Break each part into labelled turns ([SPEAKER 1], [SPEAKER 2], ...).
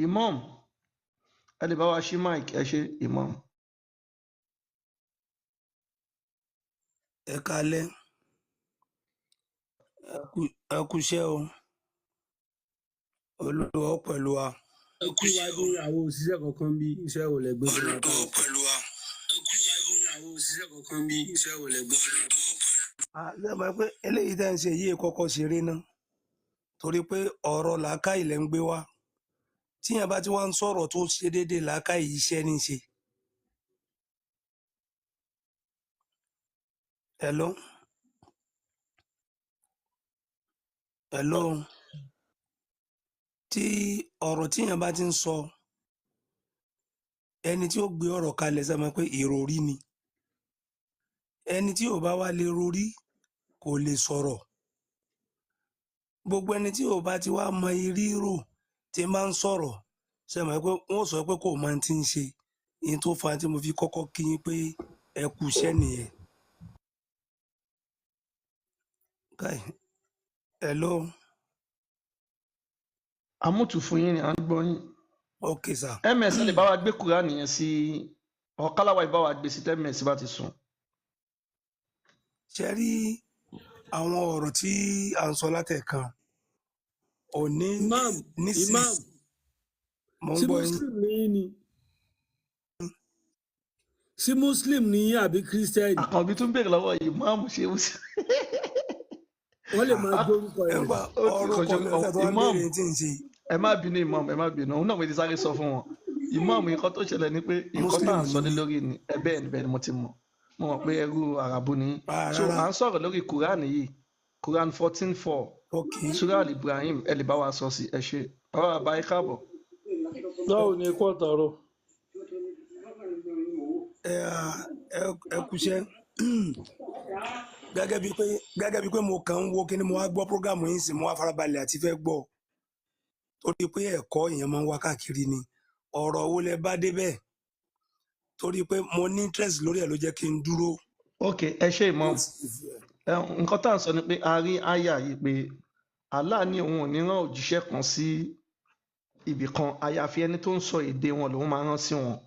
[SPEAKER 1] Imam, ẹ lè bá wa ṣí mic, ẹ ṣé Imam.
[SPEAKER 2] Ẹ káalẹ́, ẹ kúṣẹ́ o, Olúwa ó pẹ̀lú wa.
[SPEAKER 3] Ẹ kú wá dé àwọn òṣìṣẹ́ kankan bí iṣẹ́ ò lè gbé fún wa.
[SPEAKER 2] Olúwa ó pẹ̀lú wa.
[SPEAKER 3] Ẹ kú wá dé àwọn òṣìṣẹ́ kankan bí iṣẹ́ ò lè gbé fún wa.
[SPEAKER 2] Lẹ́bàá pé eléyìí tẹ́ ń ṣe yìí kọ́kọ́ ṣeré náà torí pé ọ̀rọ̀ làákàyè lẹ́ ń gbé wá. Tíyẹn bá ti wá ń sọ̀rọ̀ tó ṣe déédéé làákàyè iṣẹ́ ní ṣe. Hello? Hello? Tí ọ̀rọ̀ tíyẹn bá ti ń sọ ẹni tí ó gbé ọ̀rọ̀ kalẹ̀ sẹ́mọ̀ pé ìròrí ni. Ẹni tí ò bá wá lè rorí kò lè sọ̀rọ̀. Gbogbo ẹni tí ò bá ti wá mọ irírò tí máa ń sọ̀rọ̀ sẹ́mọ̀ pé wọ́n sọ pé kò mọ ti ń ṣe. Ìyẹn tó fa tí mo fi kọ́kọ́ kí yín pé ẹ kú iṣẹ́ nìyẹn. Hello?
[SPEAKER 1] Àmútù fún yín ni à ń gbọ́ yín.
[SPEAKER 2] Ok sir.
[SPEAKER 1] MS ẹ lè bá wa gbé Kùránì yẹn sí ọ̀kálàwà ìbá wa gbé sí MS bá ti sùn.
[SPEAKER 2] Ṣé rí àwọn ọ̀rọ̀ tí à ń sọ látẹ̀kan òní
[SPEAKER 3] Imam,
[SPEAKER 2] nísìsiyìí mo ń
[SPEAKER 3] sí
[SPEAKER 2] gbọ́ yín.
[SPEAKER 3] Muslim ní yín ni. Sí Muslim ní yín àbí Christian?
[SPEAKER 1] Àkànbí tún béèrè lọ́wọ́ Imam ṣe é wùsì.
[SPEAKER 3] Wọ́n lè máa gbórúkọ ẹ̀.
[SPEAKER 2] Ẹgbà ọ̀rọ̀ kan lẹ́sẹ̀ tó wá ń béèrè tí ń ṣe.
[SPEAKER 1] Ẹ má bínú Imam, ẹ má bínú. Òun náà mo ti sáré sọ fún wọn. Imam, nǹkan tó ṣẹlẹ̀ ni pé nǹkan tá à ń sọ ní lórí ni ẹ bẹ́ẹ̀ ni bẹ́ẹ̀ ni mo ti mọ̀. Mo mọ̀ pé ẹrú Àràbù ni. So à ń sọ̀rọ̀ lórí Kùránì yìí. Quran 14:4.
[SPEAKER 2] Okay.
[SPEAKER 1] Surah Al-Ibrahim ẹ lè bá wa sọ sí ẹ ṣé. Bàbá bàbá ẹ káàbọ̀.
[SPEAKER 3] Báwo ni ẹ̀kọ́ àtàrọ̀?
[SPEAKER 2] Ẹ kúṣẹ́. Gẹ́gẹ́ bíi pé mo kàn ń wo kí ni mo wá gbọ́ prógámù yín sí mo wá farabalẹ̀ àti fẹ́ gbọ́. Torí pé ẹ̀kọ́ ìyẹn máa ń wá káàkiri ni. Ọ̀rọ̀ wo lẹ bá débẹ̀? Torí pé mo ní interest lórí ẹ̀ ló jẹ́ kí n dúró.
[SPEAKER 1] Ok, ẹ ṣé Imam. Nǹkan tá à ń sọ ni pé a rí àyà yìí pé Allah ní òun ò ní rán òjíṣẹ́ kan sí ibì kan àyàfi ẹni tó ń sọ èdè wọn lòun máa rán sí wọn.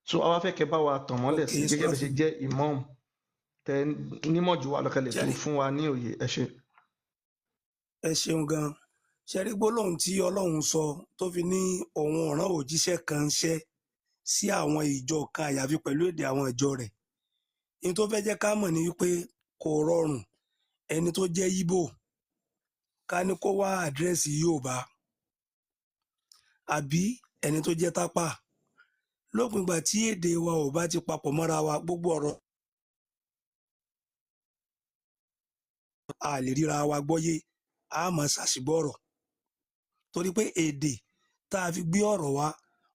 [SPEAKER 1] So àwa fẹ́ kẹ́ bá wa tàn mọ́lẹ̀ sí gẹ́gẹ́ bí ṣe jẹ́ Imam tẹ nímọ̀ jù wá lọ́kẹ́lẹ̀ tó fún wa ní òye ẹ ṣé.
[SPEAKER 2] Ẹ ṣeun gan. Ṣé rí gbólóhùn tí Ọlọ́run sọ tó fi ní òun ò rán òjíṣẹ́ kan ṣẹ́ sí àwọn ìjọ kan àyàfi pẹ̀lú èdè àwọn ìjọ rẹ̀. Ní tó fẹ́ jẹ́ ká mọ̀ ní wípé kò rọrùn ẹni tó jẹ́ Ìgbò ká ní kó wá àdírẹ́sì Yorùbá àbí ẹni tó jẹ́ Tápà lópin ìgbà tí èdè wa ò bá ti papọ̀ mọ́ra wa gbogbo ọ̀rọ̀ a lè ríra wa gbọ́yé a máa ṣàṣìgbọ́rọ̀ torí pé èdè tá a fi gbé ọ̀rọ̀ wa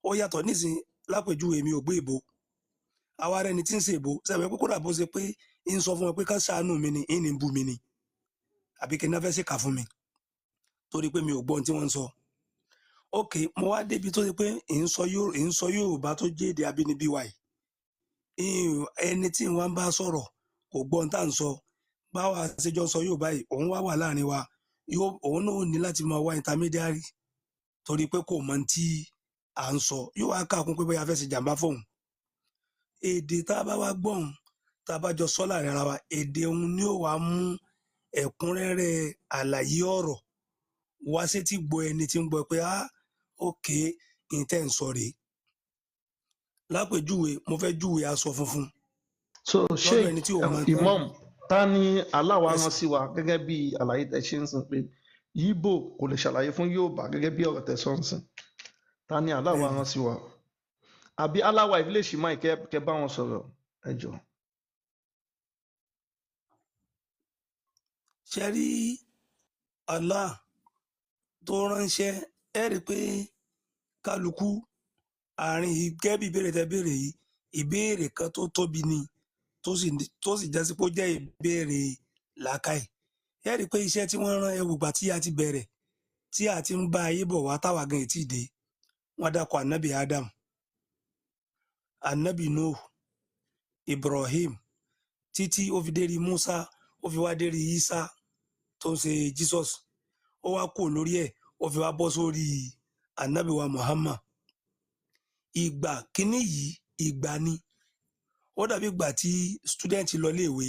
[SPEAKER 2] ó yàtọ̀ nísìnyí lápèjúwe mi ò gbé ìbò àwa rẹ ni tí ń ṣe ìbò sẹ́wọ̀n pé kódà bó ṣe pé ń sọ fún wọn pé ká ṣàánú mi ni ń ní bú mi ni àbí kí n náà fẹ́ ṣèkà fún mi torí pé mi ò gbọ́ ohun tí wọ́n ń sọ. Ok, mo wá débi tó ṣe pé ń sọ Yorùbá tó jẹ́ èdè abínibí wa yìí ẹni tí wọ́n bá sọ̀rọ̀ kò gbọ́ ohun tá à ń sọ báwa ṣèjọ sọ Yorùbá yìí òun wà láàrin wa òun náà ní láti máa wá intermediary torí pé kò mọ tí à ń sọ yóò wá káàkún pé bóyá fẹ́ ṣe jàǹbá fóun. Èdè tá a bá wá gbọ́n tá a bá jọ sọ láàrin ara wa èdè òun ni ó wàá mú ẹ̀kúnrẹ́rẹ́ àlàyé ọ̀rọ̀ wá sétí gbọ́ ẹni tí ń gbọ́ pé ok ìtẹ́ ń sọ rèé. Lápèjúwe mo fẹ́ júwe aṣọ funfun.
[SPEAKER 1] So ṣé Imam ta ni Allah wá rán sí wa gẹ́gẹ́ bí àlàyé tẹ́ ṣe ń sìn pé Yíbò kò lè ṣàlàyé fún Yorùbá gẹ́gẹ́ bí ọ̀rọ̀ tẹ́ sọ ń sìn ta ni Allah wá rán sí wa àbí Allah wá ìfilé ṣì máa kẹ́ bá wọn sọ̀rọ̀ ẹ jọ̀ọ́.
[SPEAKER 2] Ṣé rí Allah tó ránṣẹ́ ẹ rí i pé kálukú àárín yìí gẹ́gẹ́ bí ìbéèrè tẹ́ béèrè yìí ìbéèrè kan tó tóbi ni tó sì jásí pé ó jẹ́ ìbéèrè làákàyè. Ẹ rí i pé iṣẹ́ tí wọ́n rán ẹwùgbà tí a ti bẹ̀rẹ̀ tí a ti ń bá ayé bọ̀ wá táwa gan ètí dé wọ́n dákọ̀ ànábì Adam ànábì Nuh Ibrahim títí ó fi dérí Musa ó fi wá dérí Isa tó ń ṣe Jesus ó wá kó lórí ẹ̀ ó fi wá bọ́ sórí ànábì wa Muhammad ìgbà kíní yìí ìgbà ni ó dàbí ìgbà tí student lọ léèwé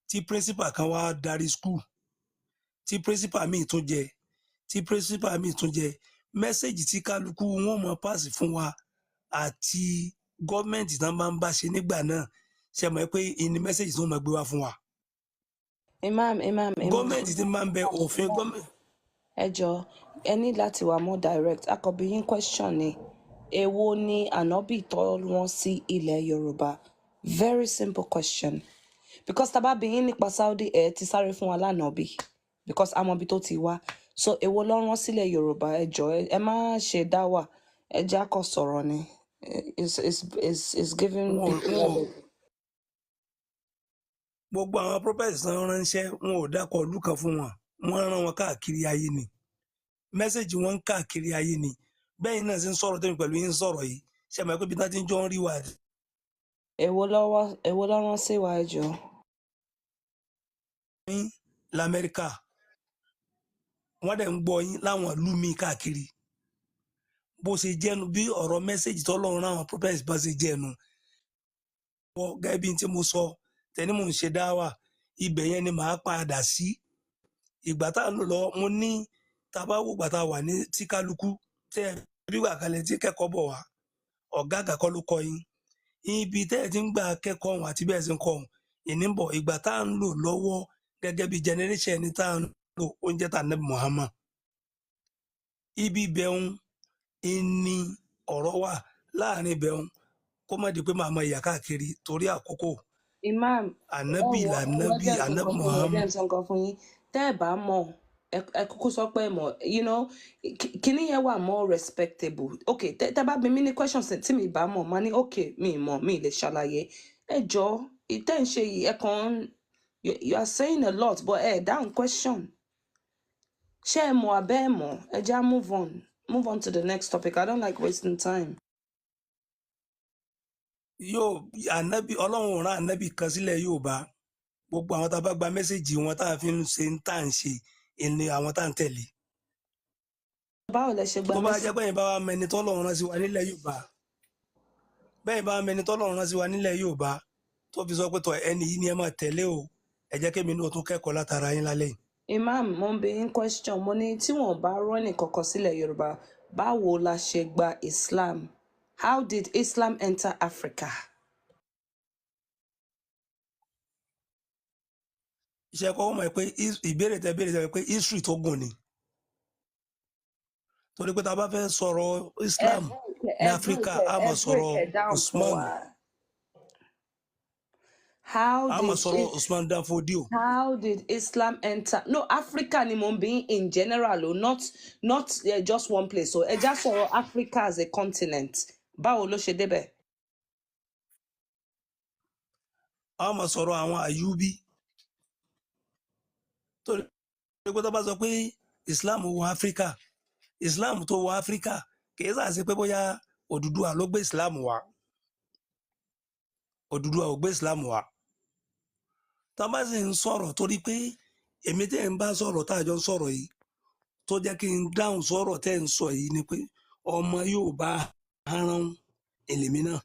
[SPEAKER 2] tí principal kan wá darí school tí principal míì tún jẹ tí principal míì tún jẹ mẹ́sẹ̀gì tí kálukú wọn mọ̀ pass fún wa àti gọ́ọ̀mẹ̀ntì tán bá ń bá ṣe nígbà náà ṣe mọ̀ pé ìní mẹ́sẹ̀gì tí wọ́n máa gbé wá fún wa.
[SPEAKER 4] Imam.
[SPEAKER 2] gọ́ọ̀mẹ̀ntì tí máa ń bẹ òfin gọ́ọ̀mẹ̀ntì.
[SPEAKER 4] Ẹ jọ̀ọ́, ẹ ní láti wà more direct. Akọ̀bí yín question ni, èwo ni ànábì tọ́ wọn sí ilẹ̀ Yorùbá? Very simple question. Because tá bá bi yín nípa Saudi, ẹ ti sáré fún wa lánàbì. Because amọ̀bi tó ti wá. So èwo ló rán sílẹ̀ Yorùbá? Ẹ jọ̀ọ́, ẹ má ṣe dá wà. Ẹ jẹ́ á kọ́ sọ̀rọ̀ ni. It's giving people.
[SPEAKER 2] Gbogbo àwọn prophets tán ránṣẹ́ wọn ò dákọ̀ ìlú kan fún wọn wọ́n rán wọn káàkiri ayé ni mẹ́sẹ̀gì wọn káàkiri ayé ni bẹ́ẹ̀ náà ṣe ń sọ̀rọ̀ tẹ́mi pẹ̀lú yín sọ̀rọ̀ yìí ṣe mọ̀ pé bí tá ti ń jọ ń rí wa.
[SPEAKER 4] Èwo ló rán sí wa, ẹ jọ̀ọ́?
[SPEAKER 2] ní lamẹ́ríkà wọ́n dẹ̀ ń gbọ́ yín láwọn ìlú míì káàkiri bó ṣe jẹ́nu bí ọ̀rọ̀ mẹ́sẹ̀gì tọ́lọ́run ráwọn prophets bá ṣe jẹ́nu. wọ́n gẹ́gẹ́ bí tí mo sọ tẹ́ni mò ń ṣe dáwà ibẹ̀ yẹn ni màá padà sí ìgbà tá à ń lò lọ mo ní tá a bá wò gbà tá a wà ní tí kálukú tẹ́ ẹ bí wà kalẹ̀ tí kẹ́kọ̀ọ́ bọ̀ wá ọ̀gá àgbà kọ́ ló kọ́ yín ibi tẹ́ ẹ ti ń gbà kẹ́kọ̀ọ́ ọ̀hún àti bẹ́ẹ̀ sì ń kọ́ ọ̀hún ìní ń bọ̀ ìgbà tá à ń lò lọ́wọ́ gẹ́gẹ́ bí generation ẹni tá à ń lò oúnjẹ tá Ànábì Muhammad ibi ibẹ̀hún ìní ọ̀rọ̀ wà láàrin ibẹ̀hún kó má di pé màá mọ ìyà káàkiri torí àkókò.
[SPEAKER 4] Imam,
[SPEAKER 2] Ànábì lànábì Ànábì Muhammad.
[SPEAKER 4] Tẹ́ ẹ bá mọ̀, ẹ kúkú sọ pé mọ̀, kíní yẹn wà more respectable. Ok, tẹ́ bá bi mí ní questions tí mi bá mọ̀, máa ní ok, mi mọ̀, mi lè ṣàlàyé. Ẹ jọ̀ọ́, ìtẹ́ ń ṣe yìí, ẹ kàn you are saying a lot, but down question. Ṣé ẹ mọ̀ abẹ́ ẹ mọ̀? Ẹ já move on to the next topic. I don't like wasting time.
[SPEAKER 2] Yóò ànábì Ọlọ́run rán ànábì kan sílẹ̀ Yorùbá gbogbo àwọn tá a bá gba mẹ́sẹ̀gì wọn tá a fi ń ṣe ń tà ń ṣe ìní àwọn tá à ń tẹ̀lé.
[SPEAKER 4] Báwo lẹ ṣe gba
[SPEAKER 2] tó bá jẹ́ bẹ́ẹ̀ bá wa mẹni tọ́lọ́run rán sí wa nílẹ̀ Yorùbá bẹ́ẹ̀ bá wa mẹni tọ́lọ́run rán sí wa nílẹ̀ Yorùbá tó fi sọ pé tọ ẹni yìí ni ẹ máa tẹ̀lé o ẹ jẹ́ kémi náà tún kẹ́kọ̀ọ́ látara yín lálẹ́ yìí.
[SPEAKER 4] Imam, mo ń bi yín question, mo ní tí wọ́n bá rán ẹnìkankan sílẹ̀ Yorùbá, báwo la ṣe gba Islam? How did Islam enter Africa?
[SPEAKER 2] Iṣẹ́ kọ́ mọ̀ pé ìbéèrè tẹ béèrè tẹ pé history tó gùn ni torí pé tá a bá fẹ́ sọ̀rọ̀ Islam ní Áfíríkà a máa sọ̀rọ̀ Usman a máa sọ̀rọ̀ Usman Dan Fodio.
[SPEAKER 4] How did Islam enter? No, Africa ni mo ń bi in general o, not just one place. So ẹ já sọ̀rọ̀ Africa as a continent. Báwo ló ṣe débẹ̀?
[SPEAKER 2] A máa sọ̀rọ̀ àwọn Àyúbí torí pé tó bá sọ pé Islam wọ Áfíríkà Islam tó wọ Áfíríkà kì í sàṣe pé bóyá Odùduwà ló gbé Islam wá Odùduwà ò gbé Islam wá tá a bá sì ń sọ̀rọ̀ torí pé èmi tẹ́ ń bá sọ̀rọ̀ tá a jọ ń sọ̀rọ̀ yìí tó jẹ́ kí n dáhùn sọ̀rọ̀ tẹ́ ń sọ yìí ni pé ọmọ Yorùbá aràn èlèmí náà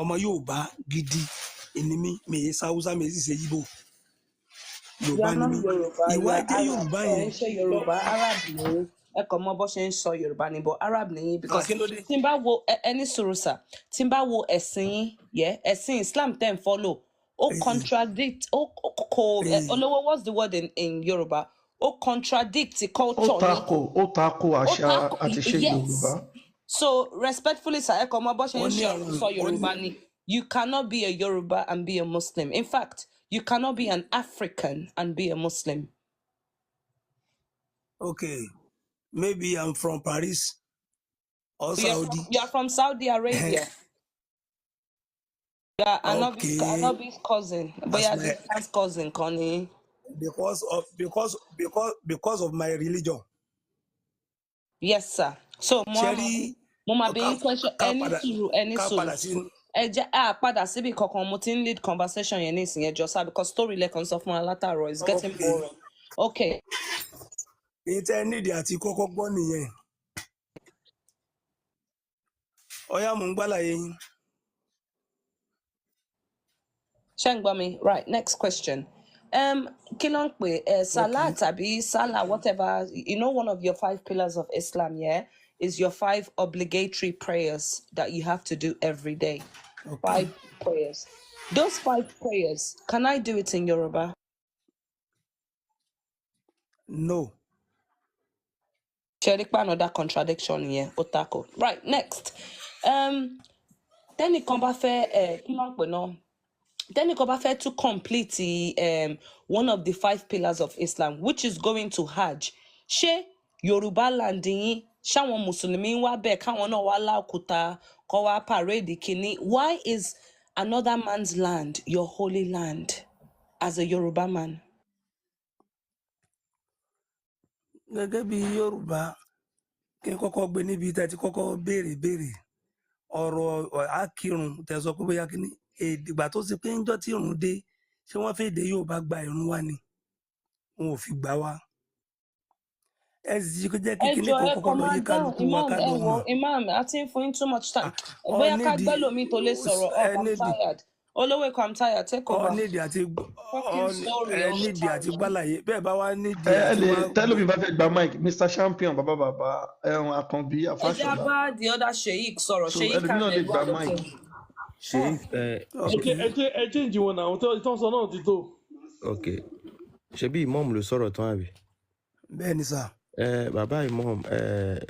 [SPEAKER 2] ọmọ Yorùbá gidi ènìmí mi èyí sáwúsá mi èyí sì ṣe yíbò Yorùbá ni mí ìwà jẹ́ Yorùbá yẹn.
[SPEAKER 4] Ṣé Yorùbá Arab ni ẹ kàn mọ̀ bó ṣe ń sọ Yorùbá ni but Arab nìyí because tí n bá wo ẹni sùúrù sà tí n bá wo ẹ̀sìn yín ẹ̀sìn Islam tẹ́ ń follow ó contradict ó olówó what's the word in Yorùbá ó contradict culture ni.
[SPEAKER 1] ó tako àṣà àti ṣe Yorùbá.
[SPEAKER 4] So respectfully sir ẹ kàn mọ̀ bó ṣe ń sọ Yorùbá ni you cannot be a Yoruba and be a Muslim. In fact, you cannot be an African and be a Muslim.
[SPEAKER 2] Okay, maybe I'm from Paris or Saudi.
[SPEAKER 4] You're from Saudi Arabia. Yeah, Anobi's cousin, but yeah, his cousin, Connie.
[SPEAKER 2] Because of my religion.
[SPEAKER 4] Yes, sir. So, Mama, being question any sùúrù. Padà síbi kankan mo ti ń lead conversation yẹn ní ìsìn ẹjọ́ sá because story lẹ́kan sọ fún wa látàárọ̀ is getting boring. Okay.
[SPEAKER 2] Èyí tẹ́ nídìí àti kọ́kọ́ gbọ́ nìyẹn. ọyá mò ń gbàlàyé yín.
[SPEAKER 4] Shengbami, right, next question. Kí ló ń pè, Salah
[SPEAKER 2] Okay.
[SPEAKER 4] tàbí Salah, whatever, you know, one of your 5 pillars of Islam, yeah, is your 5 obligatory prayers that you have to do every day.
[SPEAKER 2] Okay.
[SPEAKER 4] 5 prayers. Those 5 prayers, can I do it in Yoruba?
[SPEAKER 2] No.
[SPEAKER 4] Sherikpa, another contradiction here, Otako. Right, next. Tẹ́nìkan bá fẹ́, kí ló ń pè náà? Tẹ́nìkan bá fẹ́ to complete one of the 5 pillars of Islam, which is going to Hajj. Ṣé Yorùbá land yín, ṣáwọn Mùsùlùmí wá bẹ́ẹ̀ káwọn náà wá láòkúta kọ́ wá parade kìíní? Why is another man's land your holy land as a Yoruba man?
[SPEAKER 2] Gẹ́gẹ́ bí Yorùbá, kí n kọ́kọ́ gbé níbi tẹ́ ti kọ́kọ́ béèrè ọ̀rọ̀ akírun tẹ́ sọ pé bóyá kíní ìgbà tó ṣe pé ńjọ́ tí ìrun dé ṣé wọ́n fẹ́ èdè Yorùbá gba ìrun wa ni wọn ò fi gbà wá. Ẹ sì jẹ́ kí kíní kan kọ́kọ́ lọ yí kálukú wa ká lọ mọ̀.
[SPEAKER 4] Imam, I think for too much time. Bóyá ká gbẹ́ lómi tó lè sọ̀rọ̀, I'm tired. Olówó ikọ̀, I'm tired, take over.
[SPEAKER 2] Nídìí àti gbàlàyé bẹ́ẹ̀ bá wá nídìí
[SPEAKER 1] ẹ
[SPEAKER 2] àti
[SPEAKER 1] lè
[SPEAKER 2] wá.
[SPEAKER 1] tẹ́lómi bá fẹ́ gba mic Mr Champion bàbá Àkànbí
[SPEAKER 4] Ẹ jẹ́
[SPEAKER 1] Afáṣọlá.
[SPEAKER 4] bá the other Sheikh sọ̀rọ̀,
[SPEAKER 1] So
[SPEAKER 4] Sheikh
[SPEAKER 1] ẹlòmí náà lè gba
[SPEAKER 4] can
[SPEAKER 1] mic.
[SPEAKER 5] Sheikh,
[SPEAKER 6] ẹ change wọn náà tó ń sọ náà ti tó.
[SPEAKER 5] okay. Ṣebí Imam ló sọ̀rọ̀ tán àbí?
[SPEAKER 2] Bẹ́ẹ̀ ni sà.
[SPEAKER 5] Bàbá Imam,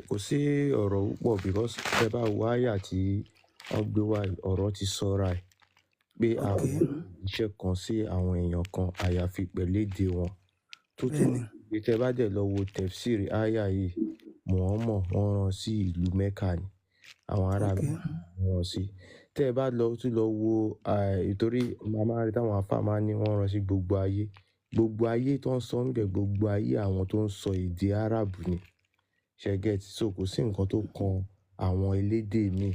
[SPEAKER 5] kò sí ọ̀rọ̀ púpọ̀ because ẹ bá wo àyà tí wọ́n gbé wá yìí, ọ̀rọ̀ ti sọra ẹ̀ pé àwọn iṣẹ́ kan sí àwọn èèyàn kan àyàfi pẹ̀lú èdè wọn. Tó tún pé tẹ́ bá dẹ̀ lọ wo tafsiri àyà yìí, Muhammad wọ́n rán sí ìlú Mẹ́kà ni. Àwọn ará Mẹ́kà wọ́n rán sí. Tẹ́ ẹ bá lọ tún lọ wo ìtorí màmá rí táwọn àfáà máa ní wọ́n rán sí gbogbo ayé. Gbogbo ayé tó ń sọ níbẹ̀, gbogbo ayé àwọn tó ń sọ èdè Árábù ni. Ṣé get? So kò sí nǹkan tó kan àwọn elédè míì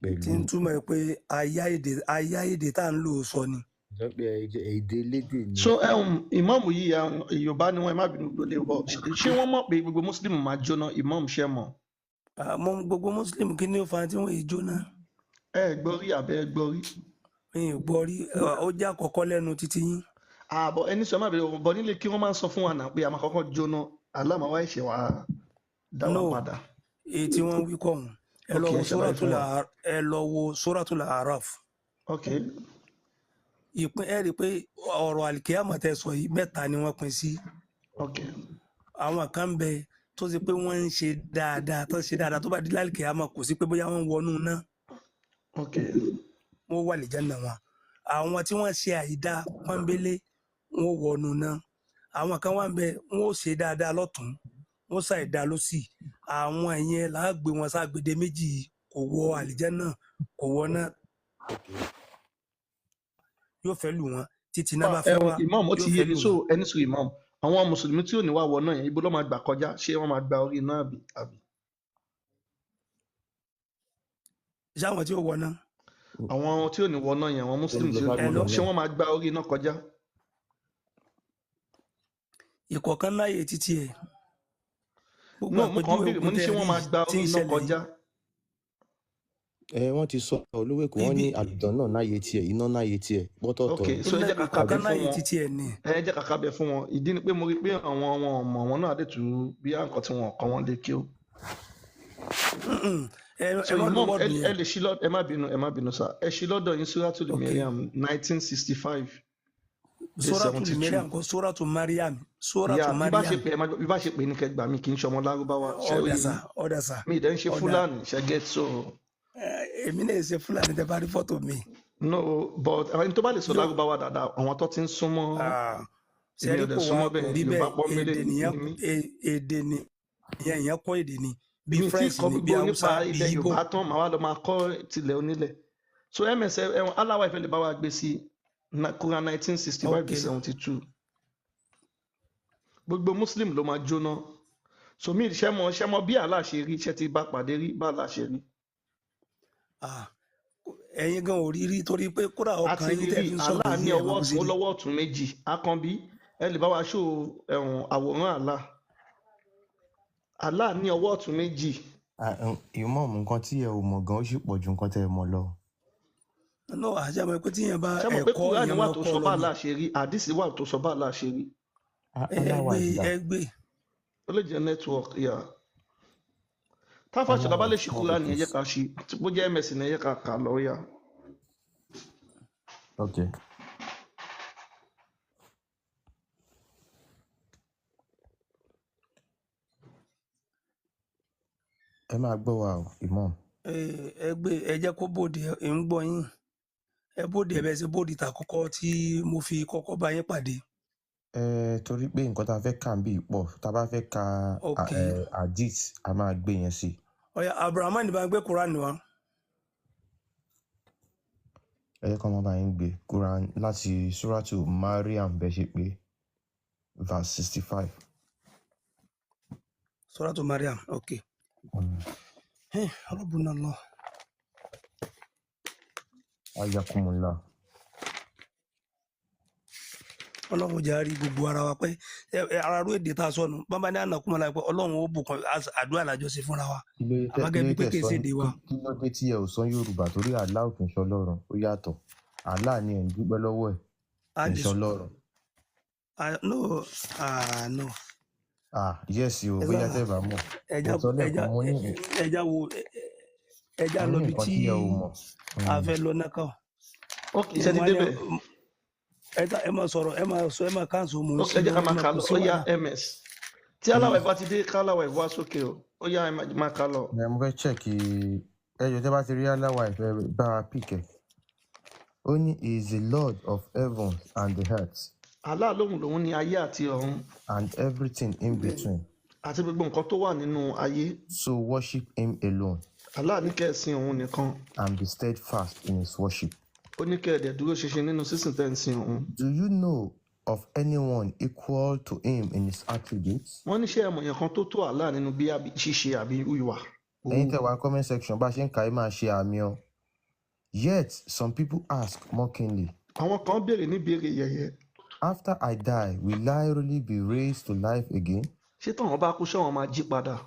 [SPEAKER 5] pẹ̀lú.
[SPEAKER 2] Tí ń túmọ̀ pé aya èdè tá à ń lò sọ ni.
[SPEAKER 5] Èdè elédè ni.
[SPEAKER 1] So Imam yìí Yorùbá ni wọ́n ẹ má bínú lóde bọ̀. Ṣé wọ́n mọ̀ pé gbogbo Muslim máa jóná? Imam ṣe mọ̀.
[SPEAKER 2] Àmọ́ gbogbo Muslim kí ni ó fa tí wọ́n yìí jóná?
[SPEAKER 1] Ẹ gbọ́ rí àbẹ́ ẹ gbọ́ rí.
[SPEAKER 2] Mi ò gbọ́ rí, ó jẹ́ àkọ́kọ́ lẹ́nu títí yín.
[SPEAKER 1] Àbọ̀ ẹni sọ má bẹ̀rẹ̀ bọ̀ nílé kí wọ́n máa sọ fún wa náà pé a máa kọ́kọ́ jóná aláàmáwá ìṣẹ̀ wa dá wa padà.
[SPEAKER 2] Èyí tí wọ́n wí kọ́ ọ̀hún. Ẹ lọ wo Suratul Araf.
[SPEAKER 1] Okay.
[SPEAKER 2] Ìpín ẹ rí i pé ọ̀rọ̀ àlìkíyàmọ̀ tẹ́ sọ yìí mẹ́ta ni wọ́n pín sí.
[SPEAKER 1] Okay.
[SPEAKER 2] Àwọn kan ń bẹ tó ṣe pé wọ́n ń ṣe dáadáa tó bá di lálìkíyàmọ̀ kò sí pé bóyá wọ́n ń wọnú náà.
[SPEAKER 1] Okay.
[SPEAKER 2] Wọ́n wà lìjánà wọn. Àwọn tí wọ́n ṣe àìdá pọ́nbélé wọ́n wọnú náà. Àwọn kan wà ń bẹ wọ́n ó ṣe dáadáa lọ́tún wọ́n ṣàìdá lósì. Àwọn ìyẹn là á gbé wọn ságbede méjì, kò wọ àlìjánà kò wọ náà. Yóò fẹ́ lù wọ́n títí náà bá fẹ́ wá.
[SPEAKER 1] Imam ó ti
[SPEAKER 2] yóò
[SPEAKER 1] yé
[SPEAKER 2] fẹ́
[SPEAKER 1] mi
[SPEAKER 2] lù
[SPEAKER 1] so
[SPEAKER 2] wọ́n.
[SPEAKER 1] ẹni sọ Imam àwọn mùsùlùmí tí ò ní wá wọ náà yẹn ibo ló máa gbà kọjá ṣé wọ́n máa gba orí náà àbí.
[SPEAKER 2] Ṣé àwọn tí ó wọ náà?
[SPEAKER 1] Àwọn tí ò ní wọ náà yẹn àwọn mùsùlùmí tí ò ní wọ náà ṣé wọ́n máa gba orí náà kọjá.
[SPEAKER 2] Ìkọ̀ọ̀kan láàyè títí ẹ̀.
[SPEAKER 1] No, mo kàn béèrè mo ní ṣé wọ́n máa gba orí náà kọjá.
[SPEAKER 5] Wọ́n ti sọ olówó èkó wọ́n ní àlùdàn náà náyè tiẹ̀, iná náyè tiẹ̀, bọ́tọ̀ọ̀tọ̀.
[SPEAKER 1] Okay, so ẹ jẹ́ kàkà bẹ
[SPEAKER 2] Ìkọ̀ọ̀kan
[SPEAKER 1] fún
[SPEAKER 2] láàyè
[SPEAKER 1] wọn.
[SPEAKER 2] títí ẹ̀ ni.
[SPEAKER 1] Ẹ jẹ́ kàkà bẹ fún wọn. Ìdí ni pé mo rí pé àwọn ọmọ wọn náà dé tù bí nǹkan tí wọn kọ́ wọn lé kí ó. So Imam ẹ lè ṣí lọ́dọ̀ ẹ má bínú sá ẹ ṣí lọ́dọ̀ yín Suratul Maryam 1965.
[SPEAKER 2] Suratul Maryam kò Suratul Maryam.
[SPEAKER 1] Bí bá ṣe pè ní kẹgbà mi kì í ṣọmọ Lárúbáwá.
[SPEAKER 2] Ọ̀dà sà.
[SPEAKER 1] Mi ìdẹ́ ń ṣe Fúlàní ṣe get so.
[SPEAKER 2] Èmi náà ṣe Fúlàní tẹ bá rí fọ́tò mi.
[SPEAKER 1] No, but àwọn ẹni tó bá lè sọ Lárúbáwá dáadáa àwọn tó ti ń súnmọ́.
[SPEAKER 2] Sẹ́rí kò wá kò rí bẹ́ẹ̀ èdè ni ìyẹn kọ́ èdè ni. Bí French ni bí Hausa bí Igbo.
[SPEAKER 1] Yorùbá tán màá wá lọ máa kọ́ tilẹ̀ onílẹ̀. So MSF aláwa ìfẹ́ lè bá wa gbé sí Quran 1965-72. Gbogbo Muslim ló máa jóná. So mi ṣẹ́mọ bí Allah ṣe rí iṣẹ́ ti bá pàdé rí bá Allah ṣe rí.
[SPEAKER 2] Ẹ̀yin gan ò rí torí pé kódà ọkàn yín tẹ́ fi ń sọ̀rọ̀
[SPEAKER 1] Allah ní ọwọ́ ọ̀tún ó lọ́wọ́ ọ̀tún méjì. Àkànbí ẹ lè bá wa ṣó àwòrán Allah. Allah ní ọwọ́ ọ̀tún méjì
[SPEAKER 5] Imam, nǹkan tí ẹ ò mọ̀ gan ó sì pọ̀ ju nǹkan tẹ́ ẹ mọ̀ lọ.
[SPEAKER 2] no àṣà mọ̀ pé tíyẹn bá
[SPEAKER 1] ṣé mọ̀ pé
[SPEAKER 2] ẹ̀kọ́
[SPEAKER 1] kúránì
[SPEAKER 2] ìyẹn
[SPEAKER 1] wà
[SPEAKER 2] máa
[SPEAKER 1] tó
[SPEAKER 2] kọ́
[SPEAKER 1] sọ
[SPEAKER 2] lọ
[SPEAKER 1] bá
[SPEAKER 2] ni
[SPEAKER 1] Allah ṣe rí àdìsí wà tó sọ bá Allah ṣe rí
[SPEAKER 5] Allah wà ìdá.
[SPEAKER 2] ẹgbẹ́
[SPEAKER 1] ó lè jẹ́ network yà táfà ṣọlá bá lè ṣí kúránì ẹ jẹ́ ká ṣí bó jẹ́ ms ní ẹ jẹ́ ká kà lọ yà.
[SPEAKER 5] Okay. Ẹ máa gbọ́ wa o, Imam.
[SPEAKER 2] ẹgbẹ́ ẹ jẹ́ kó bòde ẹ̀ ń gbọ́ yín ẹ bòde ẹ bẹ́ẹ̀ ṣe bòde tà kọ́kọ́ tí mo fi kọ́kọ́ bá yín pàdé.
[SPEAKER 5] Torí pé nǹkan tá a fẹ́ kà ń bí pọ̀, tá a bá fẹ́ ka
[SPEAKER 2] ok
[SPEAKER 5] hadith, a máa gbé yẹn sí.
[SPEAKER 2] ọ̀yà Abrahaman ní bá ń gbé Quran wa
[SPEAKER 5] Ẹ jẹ́ kí wọ́n bá yín gbé Quran láti Suratu Maryam bẹ́ẹ̀ ṣe pé verse 65.
[SPEAKER 2] Suratu Maryam ok. Rabbuna Allah.
[SPEAKER 5] Ayakumullah.
[SPEAKER 2] Ọlọ́run jẹ́ àárí gbogbo ara wa pé ara rú èdè tá a sọnù bàbá ní ànàkúmọ̀ láì pé Ọlọ́run ó bùkún àdúrà làjọ sí fúnra wa àmọ́gẹ́ bíi pé kì í ṣe èdè wa.
[SPEAKER 5] Kí ló dé tí ẹ ò sọ Yorùbá torí Allah ò kì í ṣọlọ́run ó yàtọ̀. Allah ni ẹ̀ ń dúpẹ́ lọ́wọ́ ẹ̀ kì í ṣọlọ́run.
[SPEAKER 2] No.
[SPEAKER 5] Yes o bóyá tẹ́ bá mọ̀.
[SPEAKER 2] ẹja lọ bí tí a fẹ́ lọ náà kàn.
[SPEAKER 1] ok ṣe ti débẹ̀.
[SPEAKER 2] ẹ máa sọ̀rọ̀ ẹ máa káńsù mú.
[SPEAKER 1] ok ẹ jẹ́ ká máa kà lọ ó yá ms tí aláwọ̀ ẹ̀fọ́ ti dé káláwọ̀ ẹ̀fọ́ sókè o ó yá ẹ máa kà lọ.
[SPEAKER 5] Mo fẹ́ chẹ́ẹ̀kì ẹjọ́ tẹ́ bá ti rí aláwọ̀ ẹ̀fẹ́ bá wa pìkẹ́. Ó ní he is the Lord of heaven and the earth.
[SPEAKER 1] Allah lòun ní ayé àti ọ̀run.
[SPEAKER 5] And everything in between.
[SPEAKER 1] Àti gbogbo nǹkan tó wà nínú ayé.
[SPEAKER 5] So worship him alone.
[SPEAKER 1] Allah ní kẹ́ ẹ sìn òun nìkan.
[SPEAKER 5] And be steadfast in his worship.
[SPEAKER 1] Ó ní kẹ́ ẹ dẹ̀ dúró ṣinṣin nínú sísìn tẹ́ ń sìn òun.
[SPEAKER 5] Do you know of anyone equal to him in his attributes?
[SPEAKER 1] Wọ́n ní ṣé ẹ mọ̀ èèyàn kan tó tó Allah nínú bí ṣíṣe àbí ìwà.
[SPEAKER 5] Ẹ̀yin tẹ́ wá comment section bá ṣe ń kà í máa ṣe àmì ọ. Yet some people ask mockingly.
[SPEAKER 1] Àwọn kan béèrè ní béèrè yẹ̀yẹ́.
[SPEAKER 5] After I die, will I really be raised to life again?
[SPEAKER 1] Ṣé táwọn bá kú ṣé wọn máa jí padà?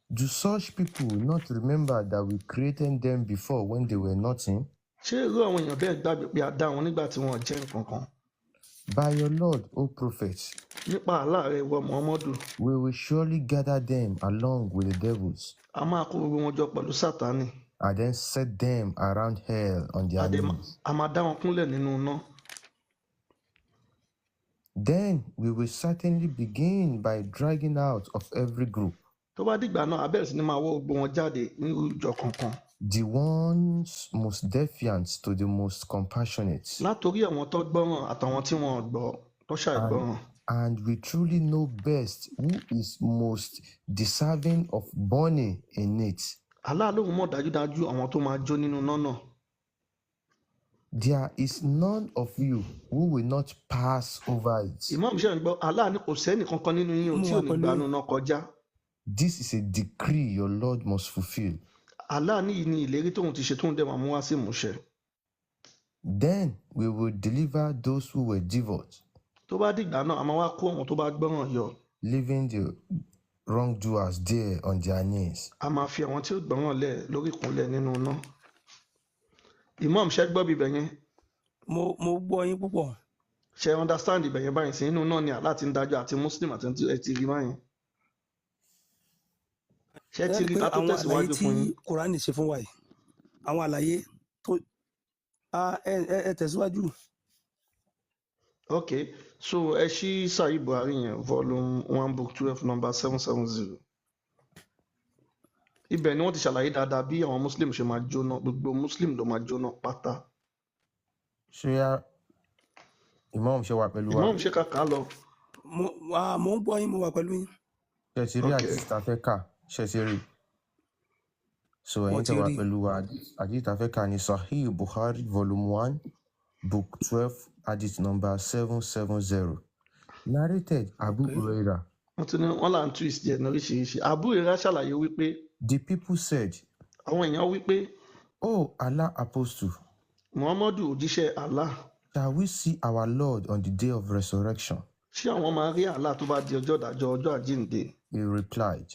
[SPEAKER 5] Do such people not remember that we created them before when they were nothing?
[SPEAKER 1] Ṣé irú àwọn èèyàn bẹ́ẹ̀ gbàgbé pé a dá wọn nígbà tí wọn jẹ́ nǹkan kan?
[SPEAKER 5] By your Lord, O prophet,
[SPEAKER 1] nípa Allah rẹ̀ ìwọ Muhammadu,
[SPEAKER 5] we will surely gather them along with the devils.
[SPEAKER 1] A máa kó gbogbo wọn jọ pẹ̀lú Sátánì.
[SPEAKER 5] And then set them around hell on their knees.
[SPEAKER 1] A máa dá wọn kúnlẹ̀ nínú iná.
[SPEAKER 5] Then we will certainly begin by dragging out of every group.
[SPEAKER 1] Tó bá dìgbà náà, a bẹ̀rẹ̀ sí ní máa wọ́ gbogbo wọn jáde ní ìjọ kankan.
[SPEAKER 5] The ones most defiant to the most compassionate.
[SPEAKER 1] Látòrí àwọn tó gbọ́ràn àtàwọn tí wọ́n gbọ́ tó ṣàìgbọ́ràn.
[SPEAKER 5] And we truly know best who is most deserving of burning in it. Allah
[SPEAKER 1] lóhùn mọ̀ dájúdájú àwọn tó máa jó nínú iná náà.
[SPEAKER 5] There is none of you who will not pass over it.
[SPEAKER 1] Imam ṣe ń gbọ́, Allah ní kò sẹ́ni kankan nínú yín tí ò ní gbanú náà kọjá.
[SPEAKER 5] This is a decree your Lord must fulfill.
[SPEAKER 1] Allah ní ní ìlérí tóun ti ṣe tóun dẹ̀ máa mú wá sí ìmúṣẹ.
[SPEAKER 5] Then we will deliver those who were devout.
[SPEAKER 1] Tó bá dìgbà náà, a máa wá kó àwọn tó bá gbọ́ràn yọ.
[SPEAKER 5] Leaving the wrongdoers there on their knees.
[SPEAKER 1] A máa fi àwọn tí ó gbọ́ràn lẹ̀ lórí ìkúnlẹ̀ nínú iná. Imam ṣe gbọ́ bíbẹ̀ yẹn.
[SPEAKER 2] Mo gbọ́ yín púpọ̀.
[SPEAKER 1] Ṣe understand ibẹ̀ yẹn báyìí sí inú náà ni Allah ti ń dájọ́ àti Muslim àti ẹ ti rí báyìí. Ṣé ti rí ká tó tẹ̀síwájú fún yín?
[SPEAKER 2] Àwọn àlàyé tí Kùránì ṣe fún wa yìí, àwọn àlàyé tó ẹ tẹ̀síwájú.
[SPEAKER 1] Okay, so ẹ ṣí Sahih Buhari yẹn volume 1 book 12 number 770. Ibẹ̀ ni wọ́n ti ṣàlàyé dáadáa bí àwọn Muslim ṣe máa jóná, gbogbo Muslim ló máa jóná pátá.
[SPEAKER 5] Ṣé Imam ṣe wà pẹ̀lú wa?
[SPEAKER 1] Imam ṣe kàkà lọ.
[SPEAKER 2] Mo ń gbọ́ yín, mo wà pẹ̀lú yín.
[SPEAKER 5] Ṣé ti rí àdìsí tá fẹ́ kà? Ṣé ti rí? So ẹ̀yin tẹ́ wà pẹ̀lú wa, àdìsí tá fẹ́ kà ní Sahih Buhari volume 1 book 12 hadith number 770. Narrated Abu Hurairah.
[SPEAKER 1] Wọ́n là ń twist jẹ́ oríṣiríṣi. Abu Hurairah ṣàlàyé wípé.
[SPEAKER 5] The people said.
[SPEAKER 1] Àwọn èèyàn wípé.
[SPEAKER 5] Oh, Allah apostle.
[SPEAKER 1] Muhammadu òjíṣẹ́ Allah.
[SPEAKER 5] Shall we see our Lord on the day of resurrection?
[SPEAKER 1] Ṣé àwọn máa rí Allah tó bá di ọjọ́ ìdájọ́ ọjọ́ àjíǹde?
[SPEAKER 5] He replied.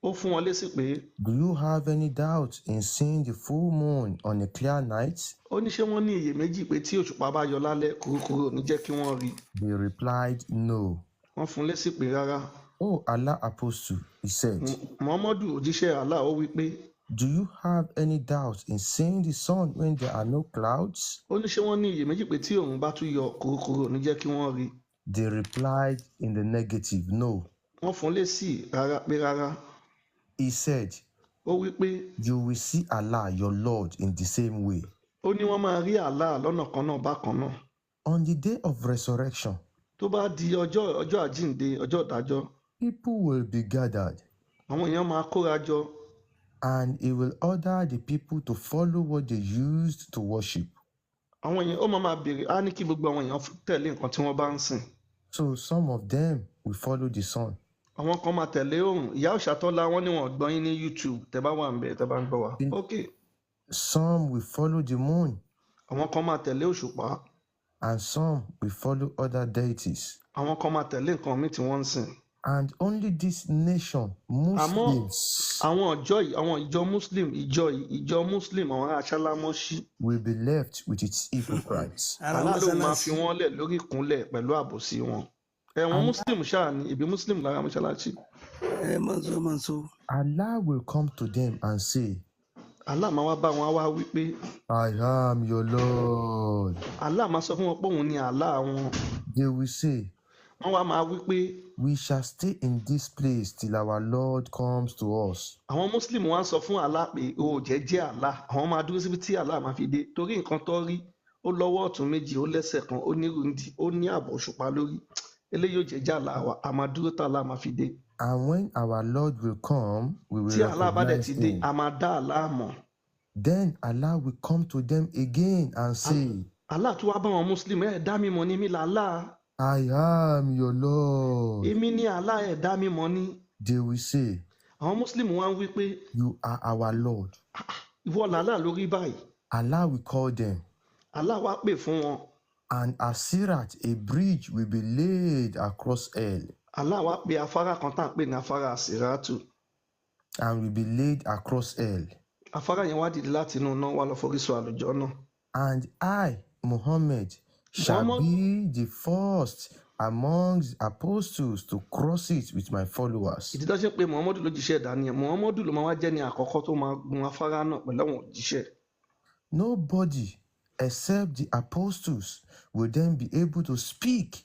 [SPEAKER 1] ó fún wọn lésì pé
[SPEAKER 5] Do you have any doubt in seeing the full moon on a clear night?
[SPEAKER 1] ó ní ṣé wọ́n ní iyèméjì pé tí òṣùpá bá yọ lálẹ́ kúrúkúrú ò ní jẹ́ kí wọ́n rí i.
[SPEAKER 5] They replied, No.
[SPEAKER 1] Wọ́n fún lésì pé rárá.
[SPEAKER 5] Oh, Allah Apostle, he said,
[SPEAKER 1] Muhammadu òjíṣẹ́ Allah ó wí pé
[SPEAKER 5] Do you have any doubt in seeing the sun when there are no clouds?
[SPEAKER 1] ó ní ṣé wọ́n ní iyèméjì pé tí òun bá tún yọ kúrúkúrú ò ní jẹ́ kí wọ́n rí i.
[SPEAKER 5] They replied in the negative, No.
[SPEAKER 1] Wọ́n fún lésì rárá pé rárá.
[SPEAKER 5] He said,
[SPEAKER 1] Ó wí pé
[SPEAKER 5] You will see Allah, your Lord, in the same way.
[SPEAKER 1] ó ní wọ́n máa rí Allah lọ́nà kan náà bákan náà.
[SPEAKER 5] On the day of resurrection,
[SPEAKER 1] Tó bá di ọjọ́ àjíǹde ọjọ́ ìdájọ́
[SPEAKER 5] people will be gathered,
[SPEAKER 1] àwọn èèyàn máa kóra jọ
[SPEAKER 5] and he will order the people to follow what they used to worship.
[SPEAKER 1] àwọn èèyàn ó máa béèrè á ní kí gbogbo àwọn èèyàn tẹ̀lé nǹkan tí wọ́n bá ń sìn.
[SPEAKER 5] So some of them will follow the sun.
[SPEAKER 1] Àwọn kan máa tẹ̀lé òrùn. Ìyá Òṣàtọ́lá wọ́n ní wọn gbọ́ yín ní YouTube tẹ́ bá wà ń bẹ̀ tẹ́ bá ń gbọ́ wa. Ok.
[SPEAKER 5] Some will follow the moon,
[SPEAKER 1] Àwọn kan máa tẹ̀lé òṣùpá.
[SPEAKER 5] and some will follow other deities.
[SPEAKER 1] Àwọn kan máa tẹ̀lé nǹkan míì tí wọ́n ń sìn.
[SPEAKER 5] And only this nation, Muslims,
[SPEAKER 1] Àwọn ìjọ Muslim àwọn ará Ṣálámọ́ṣí.
[SPEAKER 5] will be left with its hypocrites.
[SPEAKER 1] Allah ló máa fi wọ́n lẹ̀ lórí ìkúnlẹ̀ pẹ̀lú àbòsí wọn. Ẹ̀wọ̀n Muslim ṣáà ni ìbí Muslim lára mọ́ṣáláṣí.
[SPEAKER 2] máa sọ.
[SPEAKER 5] Allah will come to them and say,
[SPEAKER 1] Allah máa wá bá wọn á wá wí pé
[SPEAKER 5] I am your Lord.
[SPEAKER 1] Allah máa sọ fún wọn pé òun ni Allah wọn.
[SPEAKER 5] They will say,
[SPEAKER 1] Wọ́n wá máa wí pé
[SPEAKER 5] We shall stay in this place till our Lord comes to us.
[SPEAKER 1] àwọn Muslim wá sọ fún Allah pé o ò jẹ́ Allah. Àwọn máa dúró síbi tí Allah máa fi dé. Torí nǹkan tó rí ó lọ́wọ́ ọ̀tún méjì ó lẹ́sẹ̀ kan ó ní rúndì ó ní ààbọ̀ òṣùpá lórí. Eléyìí ò jẹ́ Allah wa a máa dúró tá Allah máa fi dé.
[SPEAKER 5] And when our Lord will come, we will
[SPEAKER 1] Tí Allah bá dẹ̀
[SPEAKER 5] recognize
[SPEAKER 1] ti dé
[SPEAKER 5] him.
[SPEAKER 1] a máa dá Allah mọ̀.
[SPEAKER 5] Then Allah will come to them again and say,
[SPEAKER 1] Allah tún wá bá àwọn Muslim ẹ̀ dá mi mọ̀ ní mi làlá.
[SPEAKER 5] I am your Lord.
[SPEAKER 1] Èmi ní Allah ẹ̀ dá mi mọ̀ ní.
[SPEAKER 5] They will say,
[SPEAKER 1] Àwọn Muslim wá ń wí pé
[SPEAKER 5] You are our Lord.
[SPEAKER 1] ìwọ làlá lórí báyìí.
[SPEAKER 5] Allah will call them.
[SPEAKER 1] Allah wá pè fún wọn.
[SPEAKER 5] And as Sirat, a bridge will be laid across hell,
[SPEAKER 1] Allah wá pe afárá kan tá à ń pè ní afárá Siratu.
[SPEAKER 5] and will be laid across hell.
[SPEAKER 1] Afárá yẹn wá dìde láti inú iná wá lọ forí sọ àlùjọ náà.
[SPEAKER 5] And I, Muhammad, shall
[SPEAKER 1] Muhammad-
[SPEAKER 5] be the first amongst apostles to cross it with my followers.
[SPEAKER 1] Ìdí tó ṣe pé Muhammadu ló jíṣẹ́ ìdánìyàn Muhammadu ló máa wá jẹ́ ní àkọ́kọ́ tó máa gun afárá náà pẹ̀lú àwọn òjíṣẹ́.
[SPEAKER 5] Nobody except the apostles will then be able to speak,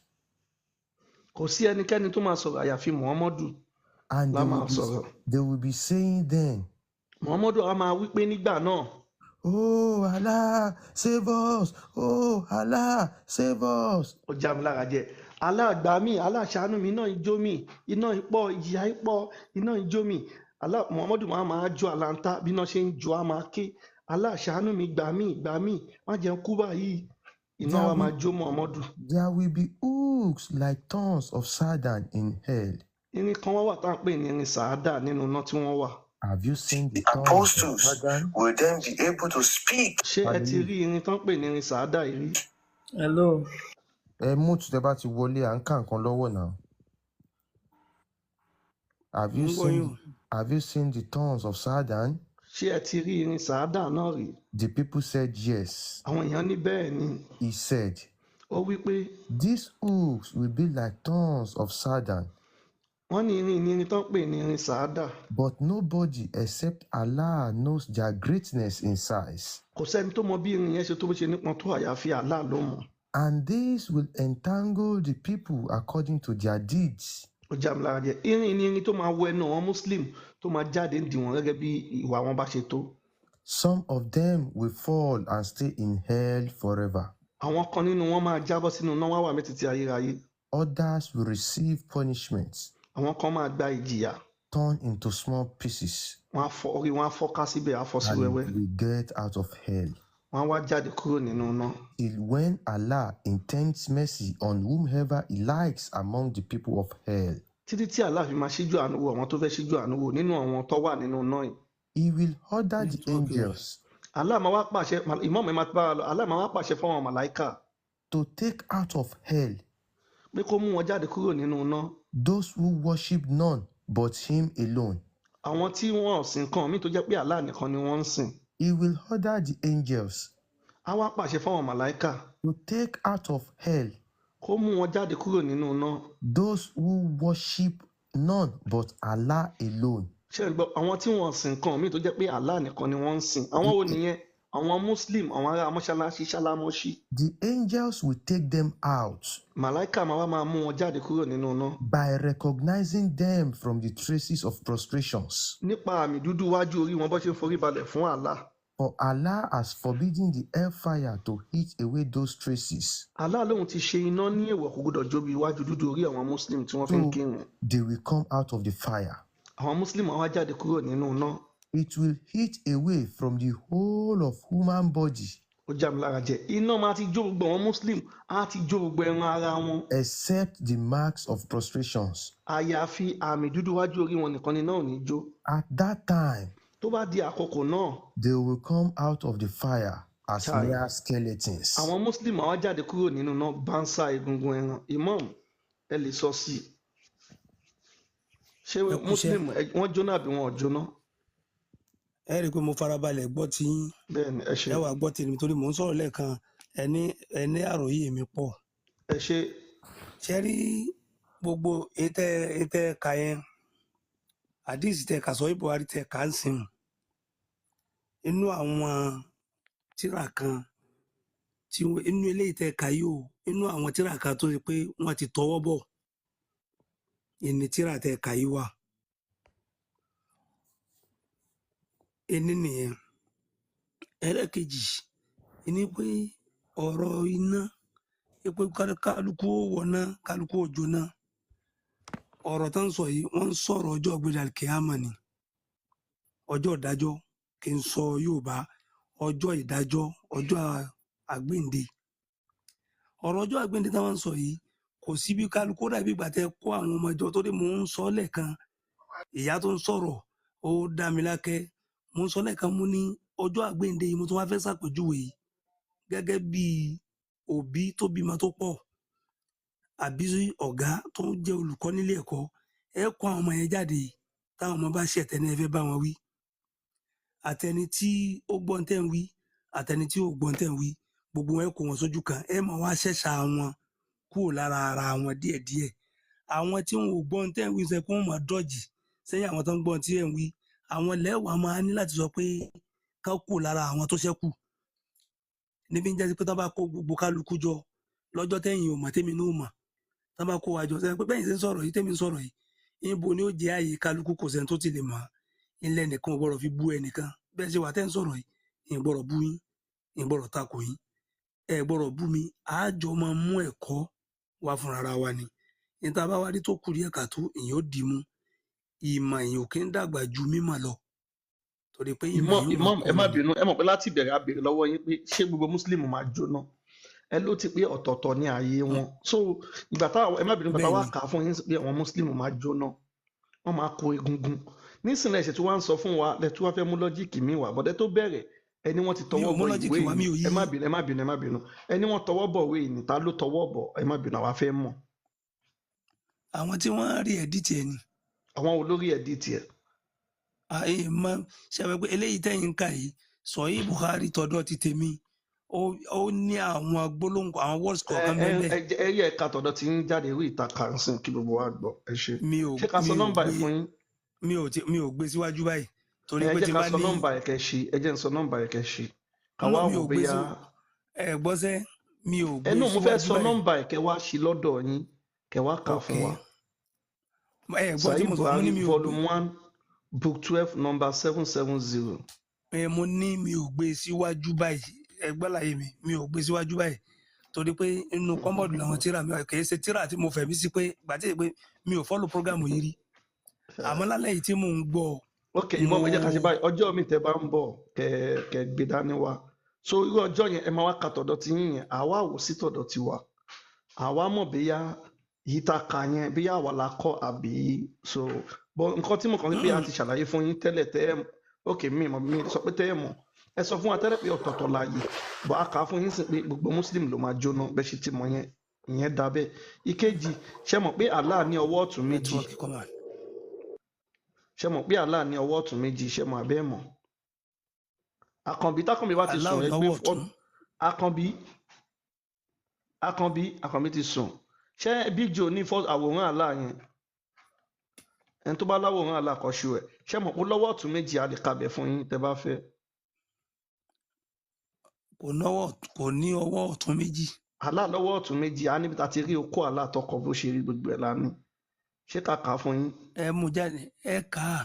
[SPEAKER 1] Kò sí ẹnikẹ́ni tó máa sọ̀rọ̀ àyàfi Muhammadu
[SPEAKER 5] and
[SPEAKER 1] lá máa sọ̀rọ̀.
[SPEAKER 5] they will be saying then,
[SPEAKER 1] Muhammadu á máa wí pé nígbà náà
[SPEAKER 5] Oh Allah, save us! Oh Allah, save us!
[SPEAKER 1] ó já mi lára jẹ. Allah gbà mí Allah ṣàánú mi iná ìjó mi iná ìpọ̀ ìjìyà ìpọ̀ iná ìjó mi. Allah Muhammadu máa jó àlàntà bí iná ṣe ń jó á máa ké. Allah ṣàánú mi gbà mí má jẹ́ n kú báyìí. Iná wa máa jó Muhammadu.
[SPEAKER 5] There will be hooks like thorns of sardine in hell.
[SPEAKER 1] Irin kan wá wà tá à ń pè ní irin sàádà nínú iná tí wọ́n wà.
[SPEAKER 5] Have you seen the
[SPEAKER 7] The
[SPEAKER 5] thorns of
[SPEAKER 7] apostles
[SPEAKER 5] sardine?
[SPEAKER 7] will then be able to speak.
[SPEAKER 1] Ṣé ẹ ti rí irin tán pè ní irin sàádà yìí rí?
[SPEAKER 6] Hello.
[SPEAKER 5] Ẹ mú tẹ bá ti wọlé à ń kà nǹkan lọ́wọ́ náà. Have you seen the thorns of sardine?
[SPEAKER 1] Ṣé ẹ ti rí irin sàádà náà rí?
[SPEAKER 5] The people said yes.
[SPEAKER 1] Àwọn èèyàn ní bẹ́ẹ̀ ni.
[SPEAKER 5] He said,
[SPEAKER 1] Ó wí pé
[SPEAKER 5] These hooks will be like thorns of sardine,
[SPEAKER 1] wọ́n ní irin tán pè ní irin sàádà.
[SPEAKER 5] but nobody except Allah knows their greatness in size.
[SPEAKER 1] Kò sẹ́ni tó mọ bí irin yẹn ṣe tó bó ṣe nípọn tó àyàfi Allah ló mọ̀.
[SPEAKER 5] And this will entangle the people according to their deeds.
[SPEAKER 1] Ó já mi lára jẹ. Irin ni irin tó máa wọ ẹnu àwọn Muslim tó máa jáde ń dì wọ́n gẹ́gẹ́ bí ìwà wọn bá ṣe tó.
[SPEAKER 5] Some of them will fall and stay in hell forever.
[SPEAKER 1] Àwọn kan nínú wọn máa jábọ́ sínú iná wá wà mí títí ayérayé.
[SPEAKER 5] Others will receive punishments,
[SPEAKER 1] Àwọn kan máa gba ìjìyà.
[SPEAKER 5] torn into small pieces,
[SPEAKER 1] Orí wọn á fọ́ká síbẹ̀ á fọ́ sí
[SPEAKER 5] and
[SPEAKER 1] wẹ́wẹ́.
[SPEAKER 5] will get out of hell.
[SPEAKER 1] Wọ́n á wá jáde kúrò nínú iná.
[SPEAKER 5] Till when Allah intends mercy on whomever He likes among the people of hell,
[SPEAKER 1] Títí tí Allah fi máa ṣíjú àánú wò àwọn tó fẹ́ ṣíjú àánú wò nínú àwọn tó wà nínú iná yìí.
[SPEAKER 5] He will order the angels
[SPEAKER 1] Allah máa wá pàṣẹ ìmọ̀ọ́mọ̀ ẹ̀ máa bá a lọ. Allah máa wá pàṣẹ fún àwọn màláíkà
[SPEAKER 5] to take out of hell
[SPEAKER 1] pé kó mú wọn jáde kúrò nínú iná.
[SPEAKER 5] those who worship none but Him alone,
[SPEAKER 1] àwọn tí wọn ò sìn nǹkan míì tó jẹ́ pé Allah nìkan ni wọ́n ń sìn
[SPEAKER 5] He will order the angels
[SPEAKER 1] á wá pàṣẹ fáwọn màláíkà
[SPEAKER 5] to take out of hell
[SPEAKER 1] kó mú wọn jáde kúrò nínú iná.
[SPEAKER 5] those who worship none but Allah alone.
[SPEAKER 1] ṣé ẹ gbọ́ àwọn tí wọn ò sìn nǹkan míì tó jẹ́ pé Allah nìkan ni wọ́n ń sìn àwọn wo nìyẹn àwọn muslim àwọn ará mọ́ṣáláṣí ṣálámọ́ṣí
[SPEAKER 5] The angels will take them out
[SPEAKER 1] màláíkà máa wá máa mú wọn jáde kúrò nínú iná
[SPEAKER 5] by recognizing them from the traces of prostrations.
[SPEAKER 1] nípa àmì dúdú wájú orí wọn bó ṣe ń forí balẹ̀ fún Allah.
[SPEAKER 5] For Allah has forbidden the hellfire to eat away those traces,
[SPEAKER 1] Allah lóhun ti ṣe iná ní èèwọ̀ kò gbọdọ̀ jóbi iwájú dúdú orí àwọn muslim tí wọ́n fi ń
[SPEAKER 5] so
[SPEAKER 1] kírun.
[SPEAKER 5] they will come out of the fire.
[SPEAKER 1] àwọn muslim á wá jáde kúrò nínú iná.
[SPEAKER 5] It will eat away from the whole of human body,
[SPEAKER 1] ó já mi lára jẹ iná máa ti jó gbogbo àwọn muslim á ti jó gbogbo ẹran ara wọn
[SPEAKER 5] except the marks of prostrations.
[SPEAKER 1] àyàfi àmì dúdú wájú orí wọn nìkan ni náà ò ní jó.
[SPEAKER 5] At that time,
[SPEAKER 1] tó bá di àkókò náà
[SPEAKER 5] they will come out of the fire as
[SPEAKER 1] Chai.
[SPEAKER 5] mere skeletons.
[SPEAKER 1] àwọn muslim á wá jáde kúrò nínú náà bánsá egungun ẹran imam ẹ lè sọ sí i ṣé
[SPEAKER 2] ẹ kúṣẹ́
[SPEAKER 1] muslim wọ́n jóná àbí wọn ò jóná.
[SPEAKER 2] ẹ rí i pé mo farabalẹ̀ gbọ́ tí yín
[SPEAKER 1] bẹ́ẹ̀ ni ẹ ṣe
[SPEAKER 2] ẹ wà gbọ́ tèmi torí mò ń sọ̀rọ̀ lẹ́ẹ̀kan ẹni àròyé mi pọ̀
[SPEAKER 1] ẹ ṣe
[SPEAKER 2] ṣe rí gbogbo ètè ẹ̀ka yẹn àdìsí tẹ kà sọ Buhari tẹ kà ń sìn inú àwọn tírà kan tí inú eléyìí tẹ kà yìí o inú àwọn tírà kan tó ṣe pé wọ́n ti tọwọ́ bọ̀ ìní tírà tẹ kà yìí wà ẹni nìyẹn ẹlẹ́kejì ẹni pé ọ̀rọ̀ iná pé kálukú ó wọná kálukú ó jóná ọ̀rọ̀ tó ń sọ yìí wọ́n ń sọ̀rọ̀ ọjọ́ ìgbéra kíámà ni ọjọ́ ìdájọ́ kì í sọ Yorùbá ọjọ́ ìdájọ́ ọjọ́ àgbéǹde ọ̀rọ̀ ọjọ́ àgbéǹde táwọn ń sọ yìí kò sí bí kálukú dàbí ìgbà tẹ kó àwọn ọmọ ìjọ tó dé mò ń sọ lẹ́ẹ̀kan ìyá tó ń sọ̀rọ̀ ó dá mi lákẹ́ mò ń sọ lẹ́ẹ̀kan mú ní ọjọ́ àgbéǹde yìí mo tún wá fẹ́ ṣàpèjúwe yìí gẹ́gẹ́ bí òbí tó bímọ tó pọ̀ àbí ọ̀gá tó ń jẹ́ olùkọ́ nílé ẹ̀kọ́ ẹ kó àwọn ọmọ yẹn jáde táwọn ọmọ bá ṣẹ̀tẹ̀ ní ẹ fẹ́ bá wọn wí àtẹni tí ó gbọ́n tẹ̀ ń wí àtẹni tí ò gbọ́n tẹ̀ ń wí gbogbo wọn ẹ kó wọn sójú kan ẹ máa wá ṣẹ̀ṣà wọn kúrò lára ara wọn díẹ̀díẹ̀ àwọn tí wọn ò gbọ́n tẹ̀ ń wí sẹ kó wọn máa dọ́jì sẹ́yìn àwọn tó ń gbọ́n tí ẹ̀ ń wí àwọn lẹ́wàá máa ní láti sọ pé ká kúrò lára àwọn tó ṣẹ́kù níbi ń jẹ́ pé tó bá kó gbogbo kálukú jọ lọ́jọ́ tẹ́yìn ò mọ̀ tẹ́mi ní ò mọ̀ tó bá kó wa jọ sẹ́yìn pé bẹ́yìn ṣe ń sọ̀rọ̀ yìí tẹ́mi ń sọ̀rọ̀ yìí níbo ni ó jẹ́ ààyè kálukú kò sẹ́ni tó ti lè mọ̀ ilẹ̀ nìkan ò gbọ́dọ̀ fi bú ẹnìkan bẹ́ẹ̀ ṣe wà tẹ́ ń sọ̀rọ̀ yìí ìyẹn gbọ́dọ̀ bú yín ìyẹn gbọ́dọ̀ takò yín ẹ gbọ́dọ̀ bú mi àájọ máa mú ẹ̀kọ́ wá fúnra wa ni níta bá wá rí tó kù díẹ̀ káàtó ìyẹn ó dì mú ìmọ̀ ìyẹn ò kí ń dàgbà ju mímọ̀ lọ torí pé ìmọ̀ yóò
[SPEAKER 1] imam ẹ má
[SPEAKER 2] kọ́ ni
[SPEAKER 1] bínú ẹ mọ̀ pé láti ìbẹ̀rẹ̀ a béèrè lọ́wọ́ yín pé ṣé gbogbo muslim máa jóná ẹ ló ti pé ọ̀tọ̀ọ̀tọ̀ ní ààyè wọn so ìgbà táwọn ẹ má bínú bàtà
[SPEAKER 2] bẹ́ẹ̀
[SPEAKER 1] wà
[SPEAKER 2] ni
[SPEAKER 1] kà á fún yín pé àwọn muslim máa jóná wọ́n máa kó egungun nísìnyí ẹ̀sẹ̀ tí wọ́n á ń sọ fún wa lẹ́tí wọ́n fẹ́ mú lọ́jíìkì mi wá bọ́dẹ́ tó bẹ̀rẹ̀ ẹni wọ́n ti
[SPEAKER 2] mi
[SPEAKER 1] tọwọ́
[SPEAKER 2] ò mú
[SPEAKER 1] bọ ìwé
[SPEAKER 2] lọ́jìkì wá
[SPEAKER 1] yìí
[SPEAKER 2] mi ò
[SPEAKER 1] ẹ
[SPEAKER 2] yí
[SPEAKER 1] má bínú ẹ má bínú ẹ má bínú ẹni wọ́n tọwọ́ bọ̀ ìwé yìí níta ló tọwọ́ bọ̀ ẹ má bínú àwa fẹ́ mọ̀
[SPEAKER 2] àwọn tí wọ́n rí ẹ̀dítì ẹ̀ ni
[SPEAKER 1] àwọn olórí ẹ̀dí tiẹ̀
[SPEAKER 2] àyè mọ ṣàbẹ̀ pé eléyìí tẹ̀yìn ká yìí Sọ̀hí Buhari tọ̀dọ̀ ti tèmi ó ní àwọn gbólóhùn àwọn words kọ̀ọ̀kan bẹ́ẹ̀
[SPEAKER 1] ẹ rí ẹ̀ka tọ̀dọ̀ tí ń jáde rí ìta kàǹsìn kí gbogbo wa gbọ́ ẹ ṣe
[SPEAKER 2] mi ò
[SPEAKER 1] ṣé ká sọ
[SPEAKER 2] mi ò
[SPEAKER 1] nọ́mbà ẹ̀
[SPEAKER 2] gbé
[SPEAKER 1] fún yín
[SPEAKER 2] mi ò gbé síwájú báyìí torí
[SPEAKER 1] ẹ
[SPEAKER 2] pé
[SPEAKER 1] jẹ́
[SPEAKER 2] tí n
[SPEAKER 1] ká
[SPEAKER 2] bá
[SPEAKER 1] sọ
[SPEAKER 2] ní
[SPEAKER 1] nọ́mbà ẹ̀ kẹ́ ṣe ẹ jẹ́ ń sọ nọ́mbà ẹ̀ kẹ́ ṣe ká
[SPEAKER 2] nínú
[SPEAKER 1] wá
[SPEAKER 2] mi
[SPEAKER 1] wò
[SPEAKER 2] ò gbé
[SPEAKER 1] bóyá
[SPEAKER 2] sí ẹ gbọ́sẹ́ mi ò gbé
[SPEAKER 1] ẹnu mo fẹ́
[SPEAKER 2] síwájú
[SPEAKER 1] sọ
[SPEAKER 2] báyìí
[SPEAKER 1] nọ́mbà ẹ̀ kẹ́ wá ṣí lọ́dọ̀ yín kẹ́ wá kà
[SPEAKER 2] ok
[SPEAKER 1] fún wa
[SPEAKER 2] ẹ gbọ́ tí
[SPEAKER 1] Sahih
[SPEAKER 2] mo sọ mo
[SPEAKER 1] Buhari
[SPEAKER 2] ní mi ò gbé
[SPEAKER 1] volume 1 book 12 number 770
[SPEAKER 2] mo ní mi ò gbé síwájú báyìí ẹ gbọ́ láyé mi ò gbé síwájú báyìí torí pé inú kọ́mọ̀dù làwọn tíra mi wà kì í ṣe tíra tí mo fẹ̀mí sí pé gbàtí pé mi ò fọ́lù prógámù yìí rí àmọ́ lálẹ́ yìí tí mò ń gbọ́
[SPEAKER 1] ok
[SPEAKER 2] mo
[SPEAKER 1] ìmọ̀ ẹ jẹ́ ká ṣe báyìí ọjọ́ mi tẹ́ bá ń bọ̀ kẹ́ gbé dání wa so irú ọjọ́ yẹn ẹ máa wá ka tọ̀dọ̀ ti yín yẹn àwa wò sí tọ̀dọ̀ ti wa àwa mọ̀ bóyá yìí ta kà yẹn bóyá àwa la kọ́ àbí so bọ́ nǹkan tí mo kàn ní pé a ti ṣàlàyé fún yín tẹ́lẹ̀ tẹ́ ẹ ok mi mọ̀ mi sọ pé tẹ́ ẹ mọ̀ ẹ sọ fún wa tẹ́lẹ̀ pé ọ̀tọ̀ọ̀tọ̀ láàyè bọ́ a kà á fún yín sí pé gbogbo muslim ló máa jóná bẹ́ẹ̀ ṣe ti mọ̀ yẹn ìyẹn dá bẹ́ẹ̀ ìkejì ṣe mọ̀ pé Allah ní ọwọ́ ọ̀tún méjì
[SPEAKER 2] nẹ́tíwọ́ọ̀kì kọ́mà
[SPEAKER 1] ṣe mọ̀ pé Allah ní ọwọ́ ọ̀tún méjì ṣe mọ̀ abẹ́ mọ̀ Àkànbí tákànbí bá ti
[SPEAKER 2] Allah
[SPEAKER 1] sùn
[SPEAKER 2] ò
[SPEAKER 1] ẹ gbé
[SPEAKER 2] lọ́wọ́ ọ̀tún.
[SPEAKER 1] Àkànbí ti sùn ṣé Big Joe ní àwòrán Allah yẹn ẹni tó bá láwòrán Allah kọ ṣu ẹ ṣé mọ̀ pé lọ́wọ́ ọ̀tún méjì a lè kàbẹ̀ fún yín tẹ́ bá fẹ́.
[SPEAKER 2] Kò ní ọwọ́ ọ̀tún méjì.
[SPEAKER 1] Allah lọ́wọ́ ọ̀tún méjì á níbi tá a ti rí okó Allah tọkọ bó ṣe rí gbogbo ẹ̀ lánìí ṣé ká kà á fún yín.
[SPEAKER 2] Ẹ mú jáde ẹ kà á.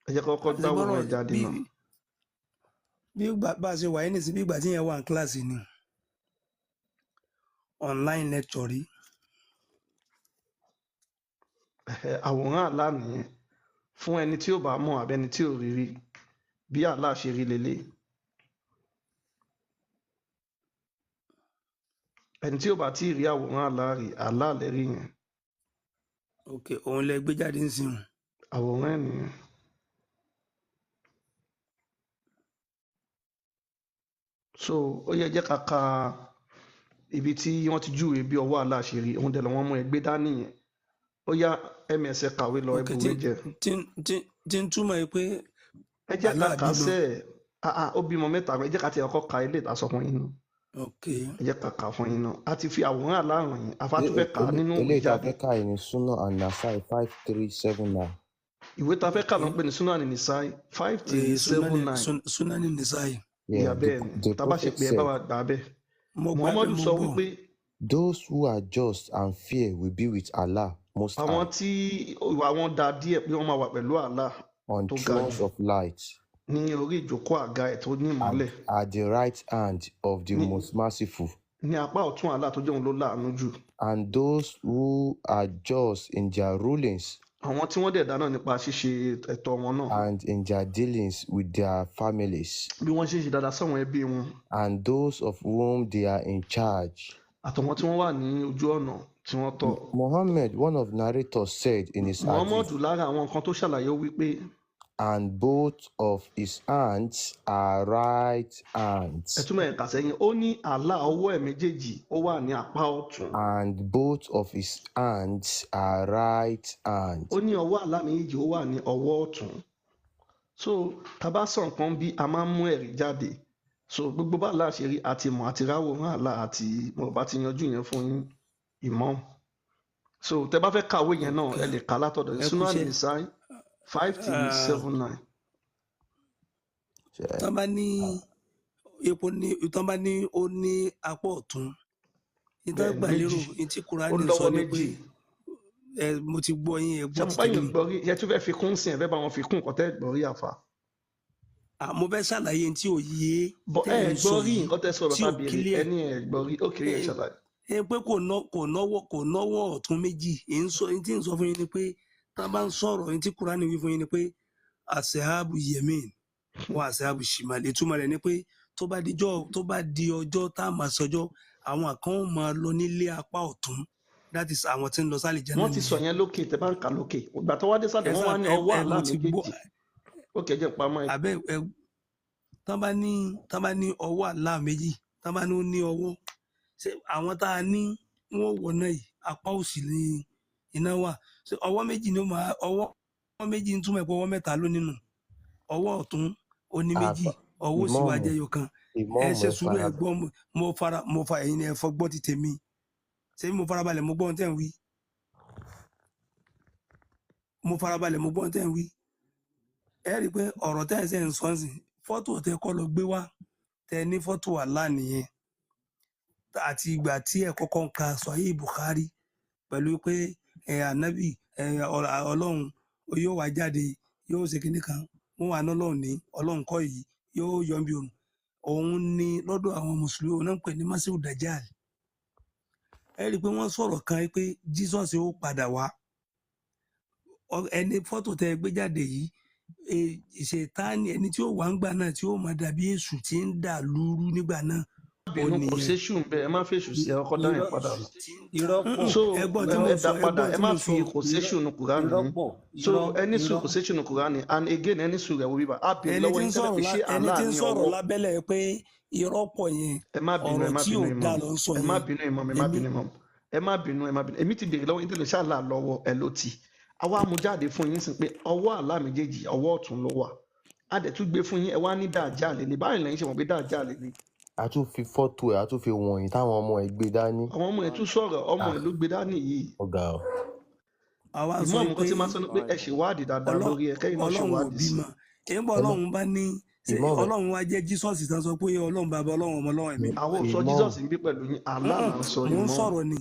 [SPEAKER 1] Ẹ jẹ́ kọ́kọ́
[SPEAKER 2] Àti
[SPEAKER 1] gbáwòrán
[SPEAKER 2] bọ́rọ̀
[SPEAKER 1] ẹ̀ jáde náà.
[SPEAKER 2] bí bá a ṣe wà yín nísìnyí bí ìgbà tí yẹn wà ní kíláàsì ni online lecture rí.
[SPEAKER 1] Àwòrán Allah nìyẹn fún ẹni tí ò bá mọ̀ àbẹ́ni tí ò rí rí bí Allah ṣe rí lélẹ̀. Ẹni tí ò bá tí ì rí àwòrán Allah rí Allah lè rí yẹn.
[SPEAKER 2] Ok, òun lẹ gbé jáde ń sìn.
[SPEAKER 1] Àwòrán ẹ̀ nìyẹn. So ó yẹ jẹ́ ká ka ibi tí wọ́n ti júwe bí ọwọ́ Allah ṣe rí òun dẹ̀ lọ́wọ́ mú ẹ gbé dání yẹn. Ó yá ms ẹ kàwé lọ ẹ
[SPEAKER 2] Ok,
[SPEAKER 1] bùwé jẹ.
[SPEAKER 2] tí ń túmọ̀ yìí pé
[SPEAKER 1] Ẹ jẹ́ ká
[SPEAKER 2] Allah
[SPEAKER 1] kà á
[SPEAKER 2] bímọ.
[SPEAKER 1] sẹ́ ó bímọ mẹ́ta ẹ jẹ́ ká tiẹ̀ kọ́kọ́ ka ilé ìtasọ fún yín náà.
[SPEAKER 2] Ok,
[SPEAKER 1] Ẹ jẹ́ ká kà á fún yín náà. A ti fi àwòrán Allah hàn yín afátúfẹ́ kà á nínú
[SPEAKER 5] eléyìí tá a
[SPEAKER 1] ìjáde.
[SPEAKER 5] fẹ́ kà yìí ni Sunnah an-Nasa'i 5379.
[SPEAKER 1] Ìwé tá a fẹ́ kà ló ń pè ní Sunan Nisai 5379.
[SPEAKER 2] Sunani Nisai.
[SPEAKER 1] Ìyá
[SPEAKER 5] Yeah,
[SPEAKER 1] bẹ́ẹ̀ ni
[SPEAKER 5] the
[SPEAKER 1] tá a bá ṣe
[SPEAKER 5] prophet
[SPEAKER 1] pé ẹ bá
[SPEAKER 5] said,
[SPEAKER 1] wa gbà á bẹ́ẹ̀.
[SPEAKER 2] Mo gbà pé
[SPEAKER 1] Muhammadu
[SPEAKER 2] mo
[SPEAKER 1] sọ
[SPEAKER 2] gbọ́.
[SPEAKER 1] wípé
[SPEAKER 5] those who are just and fear will be with Allah Most
[SPEAKER 1] àwọn
[SPEAKER 5] High
[SPEAKER 1] tí ìwà wọn da díẹ̀ pé wọ́n máa wà pẹ̀lú Allah
[SPEAKER 5] on
[SPEAKER 1] tó ga
[SPEAKER 5] thrones
[SPEAKER 1] jù
[SPEAKER 5] of light
[SPEAKER 1] ní orí ìjókòó àga ẹ̀ tó ní ìmọ́lẹ̀
[SPEAKER 5] at the right hand of the
[SPEAKER 1] ní
[SPEAKER 5] most merciful.
[SPEAKER 1] ní apá ọ̀tún Allah tó jẹ́ òun ló láàánú jù.
[SPEAKER 5] And those who are just in their rulings
[SPEAKER 1] Àwọn tí wọ́n dẹ̀ dáná nípa ṣíṣe ẹ̀tọ́ wọn náà
[SPEAKER 5] and in their dealings with their families,
[SPEAKER 1] bí wọ́n ṣe ń ṣe dáadáa sáwọn ẹbí wọn
[SPEAKER 5] and those of whom they are in charge.
[SPEAKER 1] àtàwọn tí wọ́n wà ní ojú ọ̀nà tí wọ́n tọ̀.
[SPEAKER 5] Muhammad, one of narrators, said in his
[SPEAKER 1] Muhammadu
[SPEAKER 5] hadith,
[SPEAKER 1] lára àwọn nǹkan tó ṣàlàyé ó wípé
[SPEAKER 5] and both of his hands are right hands,
[SPEAKER 1] ẹ̀túnmọ̀ ẹ̀ka sẹ́yìn ó ní Allah ọwọ́ ẹ̀ méjèèjì ó wà ní apá ọ̀tún.
[SPEAKER 5] and both of his hands are right hands.
[SPEAKER 1] Ó ní ọwọ́ Allah méjèèjì ó wà ní ọwọ́ ọ̀tún. So tá a bá sọ nǹkan bí a máa ń mú ẹ̀rí jáde. So gbogbo bá Allah ṣe rí àti mọ̀ àti ráwòrán Allah àti mo bá ti yanjú yẹn fún yín Imam. So tẹ bá fẹ́ kàwé yẹn náà ẹ lè kà látọ̀dọ̀
[SPEAKER 2] Ẹ kú
[SPEAKER 1] Sunan
[SPEAKER 2] iṣẹ́.
[SPEAKER 1] Nisai 5379.
[SPEAKER 2] Tán bá ní epo ní tán bá ní ó ní apá ọ̀tún. Ìtàn
[SPEAKER 1] Bẹ́ẹ̀
[SPEAKER 2] gbà lérò
[SPEAKER 1] méjì
[SPEAKER 2] ní tí
[SPEAKER 1] ó
[SPEAKER 2] Kùránì sọ
[SPEAKER 1] lọ́wọ́
[SPEAKER 2] ni pé
[SPEAKER 1] méjì.
[SPEAKER 2] mo ti gbọ́ yín ẹ
[SPEAKER 1] Ṣé
[SPEAKER 2] gbọ́
[SPEAKER 1] mo
[SPEAKER 2] ti
[SPEAKER 1] bá yín
[SPEAKER 2] tèmi.
[SPEAKER 1] gbọ́ rí ẹ tún fẹ́ fi kún sí ẹ fẹ́ bá wọn fi kún nǹkan tẹ́ gbọ́ rí àfa.
[SPEAKER 2] Mo fẹ́ ṣàlàyé tí ò yé
[SPEAKER 1] Bọ̀
[SPEAKER 2] tẹ́
[SPEAKER 1] ẹ
[SPEAKER 2] ẹ̀ ń
[SPEAKER 1] gbọ́
[SPEAKER 2] sọ
[SPEAKER 1] rí
[SPEAKER 2] yìí
[SPEAKER 1] nǹkan tẹ́ sọ̀rọ̀
[SPEAKER 2] tí
[SPEAKER 1] bá
[SPEAKER 2] ò
[SPEAKER 1] béèrè
[SPEAKER 2] clear.
[SPEAKER 1] ẹni ẹ gbọ́ rí ó kéré ẹ
[SPEAKER 2] Ẹ
[SPEAKER 1] ṣàlàyé.
[SPEAKER 2] ẹ pé kò nọ́wọ́ ọ̀tún méjì. Èyí tí ń sọ fún yín ni pé tá a bá ń sọ̀rọ̀ èyí tí Kùránì wí fún yín ni pé àṣẹ́hábù yemin wọn àṣẹ́hábù shimal. Ìtumọ̀ rẹ̀ ni pé tó bá di ọjọ́ tá a máa sọjọ́ àwọn kan ó máa lọ nílé apá ọ̀tún. That is àwọn tí ń lọ sálì jẹ́ náà
[SPEAKER 1] Wọ́n ti sọ
[SPEAKER 2] nìyẹn.
[SPEAKER 1] yẹn lókè tẹ́ bá ń kà lókè ìgbà tó wá dé sàlẹ̀ wọ́n wá ní ọwọ́ Allah
[SPEAKER 2] mo ti gbọ́
[SPEAKER 1] méjèèjì ó kẹjẹ pamọ́ ẹ.
[SPEAKER 2] abẹ́ ẹ tán bá ní ọwọ́ Allah méjì tán bá ní ó ní ọwọ́ ṣé àwọn tá a ní wọ́n wọ̀ náà yìí apá òsì ní iná wà ṣé ọwọ́ méjì ni ó máa ọwọ́ méjì ń túmọ̀ pé ọwọ́ mẹ́ta ló nínú ọwọ́ ọ̀tún ó ní méjì ọwọ́ òsì wá jẹ́ yọkan ẹ ṣe sùúrù ẹ gbọ́ mo fa ẹ̀yin ni ẹ fọ́ gbọ́ ti tèmi ṣé mo farabalẹ̀ mo gbọ́ ohun tẹ́ ń wí mo farabalẹ̀ mo gbọ́ ohun tẹ́ ń wí ẹ rí i pé ọ̀rọ̀ tẹ́ ẹ ṣe ń sọ ń sìn fọ́tò tẹ kọ́ lọ gbé wá tẹ ní fọ́tò Allah nìyẹn àti ìgbà tí ẹ kọ́kọ́ ń ka Sahih Bukhari pẹ̀lú pé ànábì ọlọ́run yóò wá jáde yóò ṣe kinní kan wọ́n wà ní ọlọ́run ní ọlọ́run kọ́ yìí yóò yọ bí òun ní lọ́dọ̀ àwọn mùsùlùmí òun náà ń pè ní Masihu Dajjal ẹ rí i pé wọ́n sọ̀rọ̀ kan pé Jesus ó padà wá ẹni fọ́tò tẹ gbé jáde yìí Ṣẹ̀tánì ẹni tí ó wà ń gbà náà tí ó máa dàbí èṣù tí ń dà lúrú nígbà náà ó
[SPEAKER 1] bínú kò
[SPEAKER 2] nìyẹn.
[SPEAKER 1] séṣù ń bẹ ẹ má fèṣù sí ẹ ọkọ dáhùn padà.
[SPEAKER 8] Ìrọ́pọ̀
[SPEAKER 1] So
[SPEAKER 2] ẹgbọ́n tí mo
[SPEAKER 1] ẹ
[SPEAKER 2] sọ
[SPEAKER 1] dá padà
[SPEAKER 2] ẹgbọ́n
[SPEAKER 1] ẹ
[SPEAKER 2] tí
[SPEAKER 1] má
[SPEAKER 2] mo
[SPEAKER 1] fi
[SPEAKER 2] sọ
[SPEAKER 1] kò séṣù nu Kùránì yín.
[SPEAKER 8] ìrọ́pọ̀
[SPEAKER 1] So ẹni sùn kò séṣù nu Kùránì and again ẹni sùn rẹ̀ wò bíbá á bèrè
[SPEAKER 2] ẹni
[SPEAKER 1] lọ́wọ́
[SPEAKER 2] tí
[SPEAKER 1] yín
[SPEAKER 2] ń
[SPEAKER 1] tẹ́lẹ̀
[SPEAKER 2] sọ̀rọ̀
[SPEAKER 1] fi ṣé
[SPEAKER 2] ẹni
[SPEAKER 1] Allah
[SPEAKER 2] tí ń
[SPEAKER 1] ní
[SPEAKER 2] sọ̀rọ̀
[SPEAKER 1] ọwọ́.
[SPEAKER 2] lábẹ́lẹ̀ pé irọ́pọ̀ yẹn
[SPEAKER 1] Ẹ má bínú ẹ
[SPEAKER 2] ọ̀rọ̀
[SPEAKER 1] má
[SPEAKER 2] tí ò
[SPEAKER 1] bínú
[SPEAKER 2] dá
[SPEAKER 1] Imam
[SPEAKER 2] ló ń sọ
[SPEAKER 1] ẹ má
[SPEAKER 2] yẹn
[SPEAKER 1] bínú Imam ẹ má
[SPEAKER 2] èmi
[SPEAKER 1] bínú Imam ẹ má bínú èmi ti bèrè lọ́wọ́ yín tẹ́lẹ̀ ṣé Allah lọ́wọ́ ẹ ló ti àwa mú jáde fún yín sí pé ọwọ́ àlá méjèèjì ọwọ́ ọ̀tún ló wà a dẹ̀ tún gbé fún yín ẹ wá ní dàjà lélẹ̀ báyìí lẹ́yìn ṣe mọ̀ pé dàjà lélẹ̀
[SPEAKER 5] a tún fi fọ́tò ẹ̀ a tún fi wọ̀nyí táwọn ọmọ ẹ̀ gbé dání.
[SPEAKER 1] àwọn ọmọ ẹ̀ tún sọ̀rọ̀ ọmọ ẹ̀ ló gbé dání yìí
[SPEAKER 5] ọ̀gá o.
[SPEAKER 2] àwa sọ
[SPEAKER 1] ìmọ̀ọ́mù kan
[SPEAKER 2] pé
[SPEAKER 1] ti máa sọ ní pé ẹ ṣèwádìí dáadáa lórí ẹ kẹ́yìn náà
[SPEAKER 2] ọlọ́run ò
[SPEAKER 1] ṣèwádìí sí
[SPEAKER 2] bímọ èèbọ̀ ọlọ́run bá ní ṣe
[SPEAKER 5] Ìmọ̀ọ́mù.
[SPEAKER 2] ọlọ́run wá jẹ́ Jesus tán sọ pé ọlọ́run bàbá ọlọ́run ọmọ ọlọ́run ẹ̀mí
[SPEAKER 1] àwọn ò sọ
[SPEAKER 5] Ìmọ̀ọ́mù.
[SPEAKER 1] Jesus ń bí pẹ̀lú yín àlá là ń sọ
[SPEAKER 2] mò ń
[SPEAKER 1] ìmọ̀ọ́mù
[SPEAKER 2] sọ̀rọ̀ ni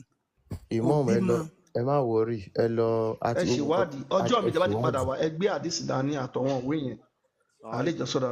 [SPEAKER 5] ìmọ̀ọ́mù ẹ lọ
[SPEAKER 2] bímọ.
[SPEAKER 5] ẹ má wọrí ẹ lọ
[SPEAKER 1] ẹ ṣèwádìí ọjọ́ mi ìjọba ti padà wá ẹ gbé àdìsí dání àtọ̀wọ̀n òwe yẹn àlejò sọ̀rọ̀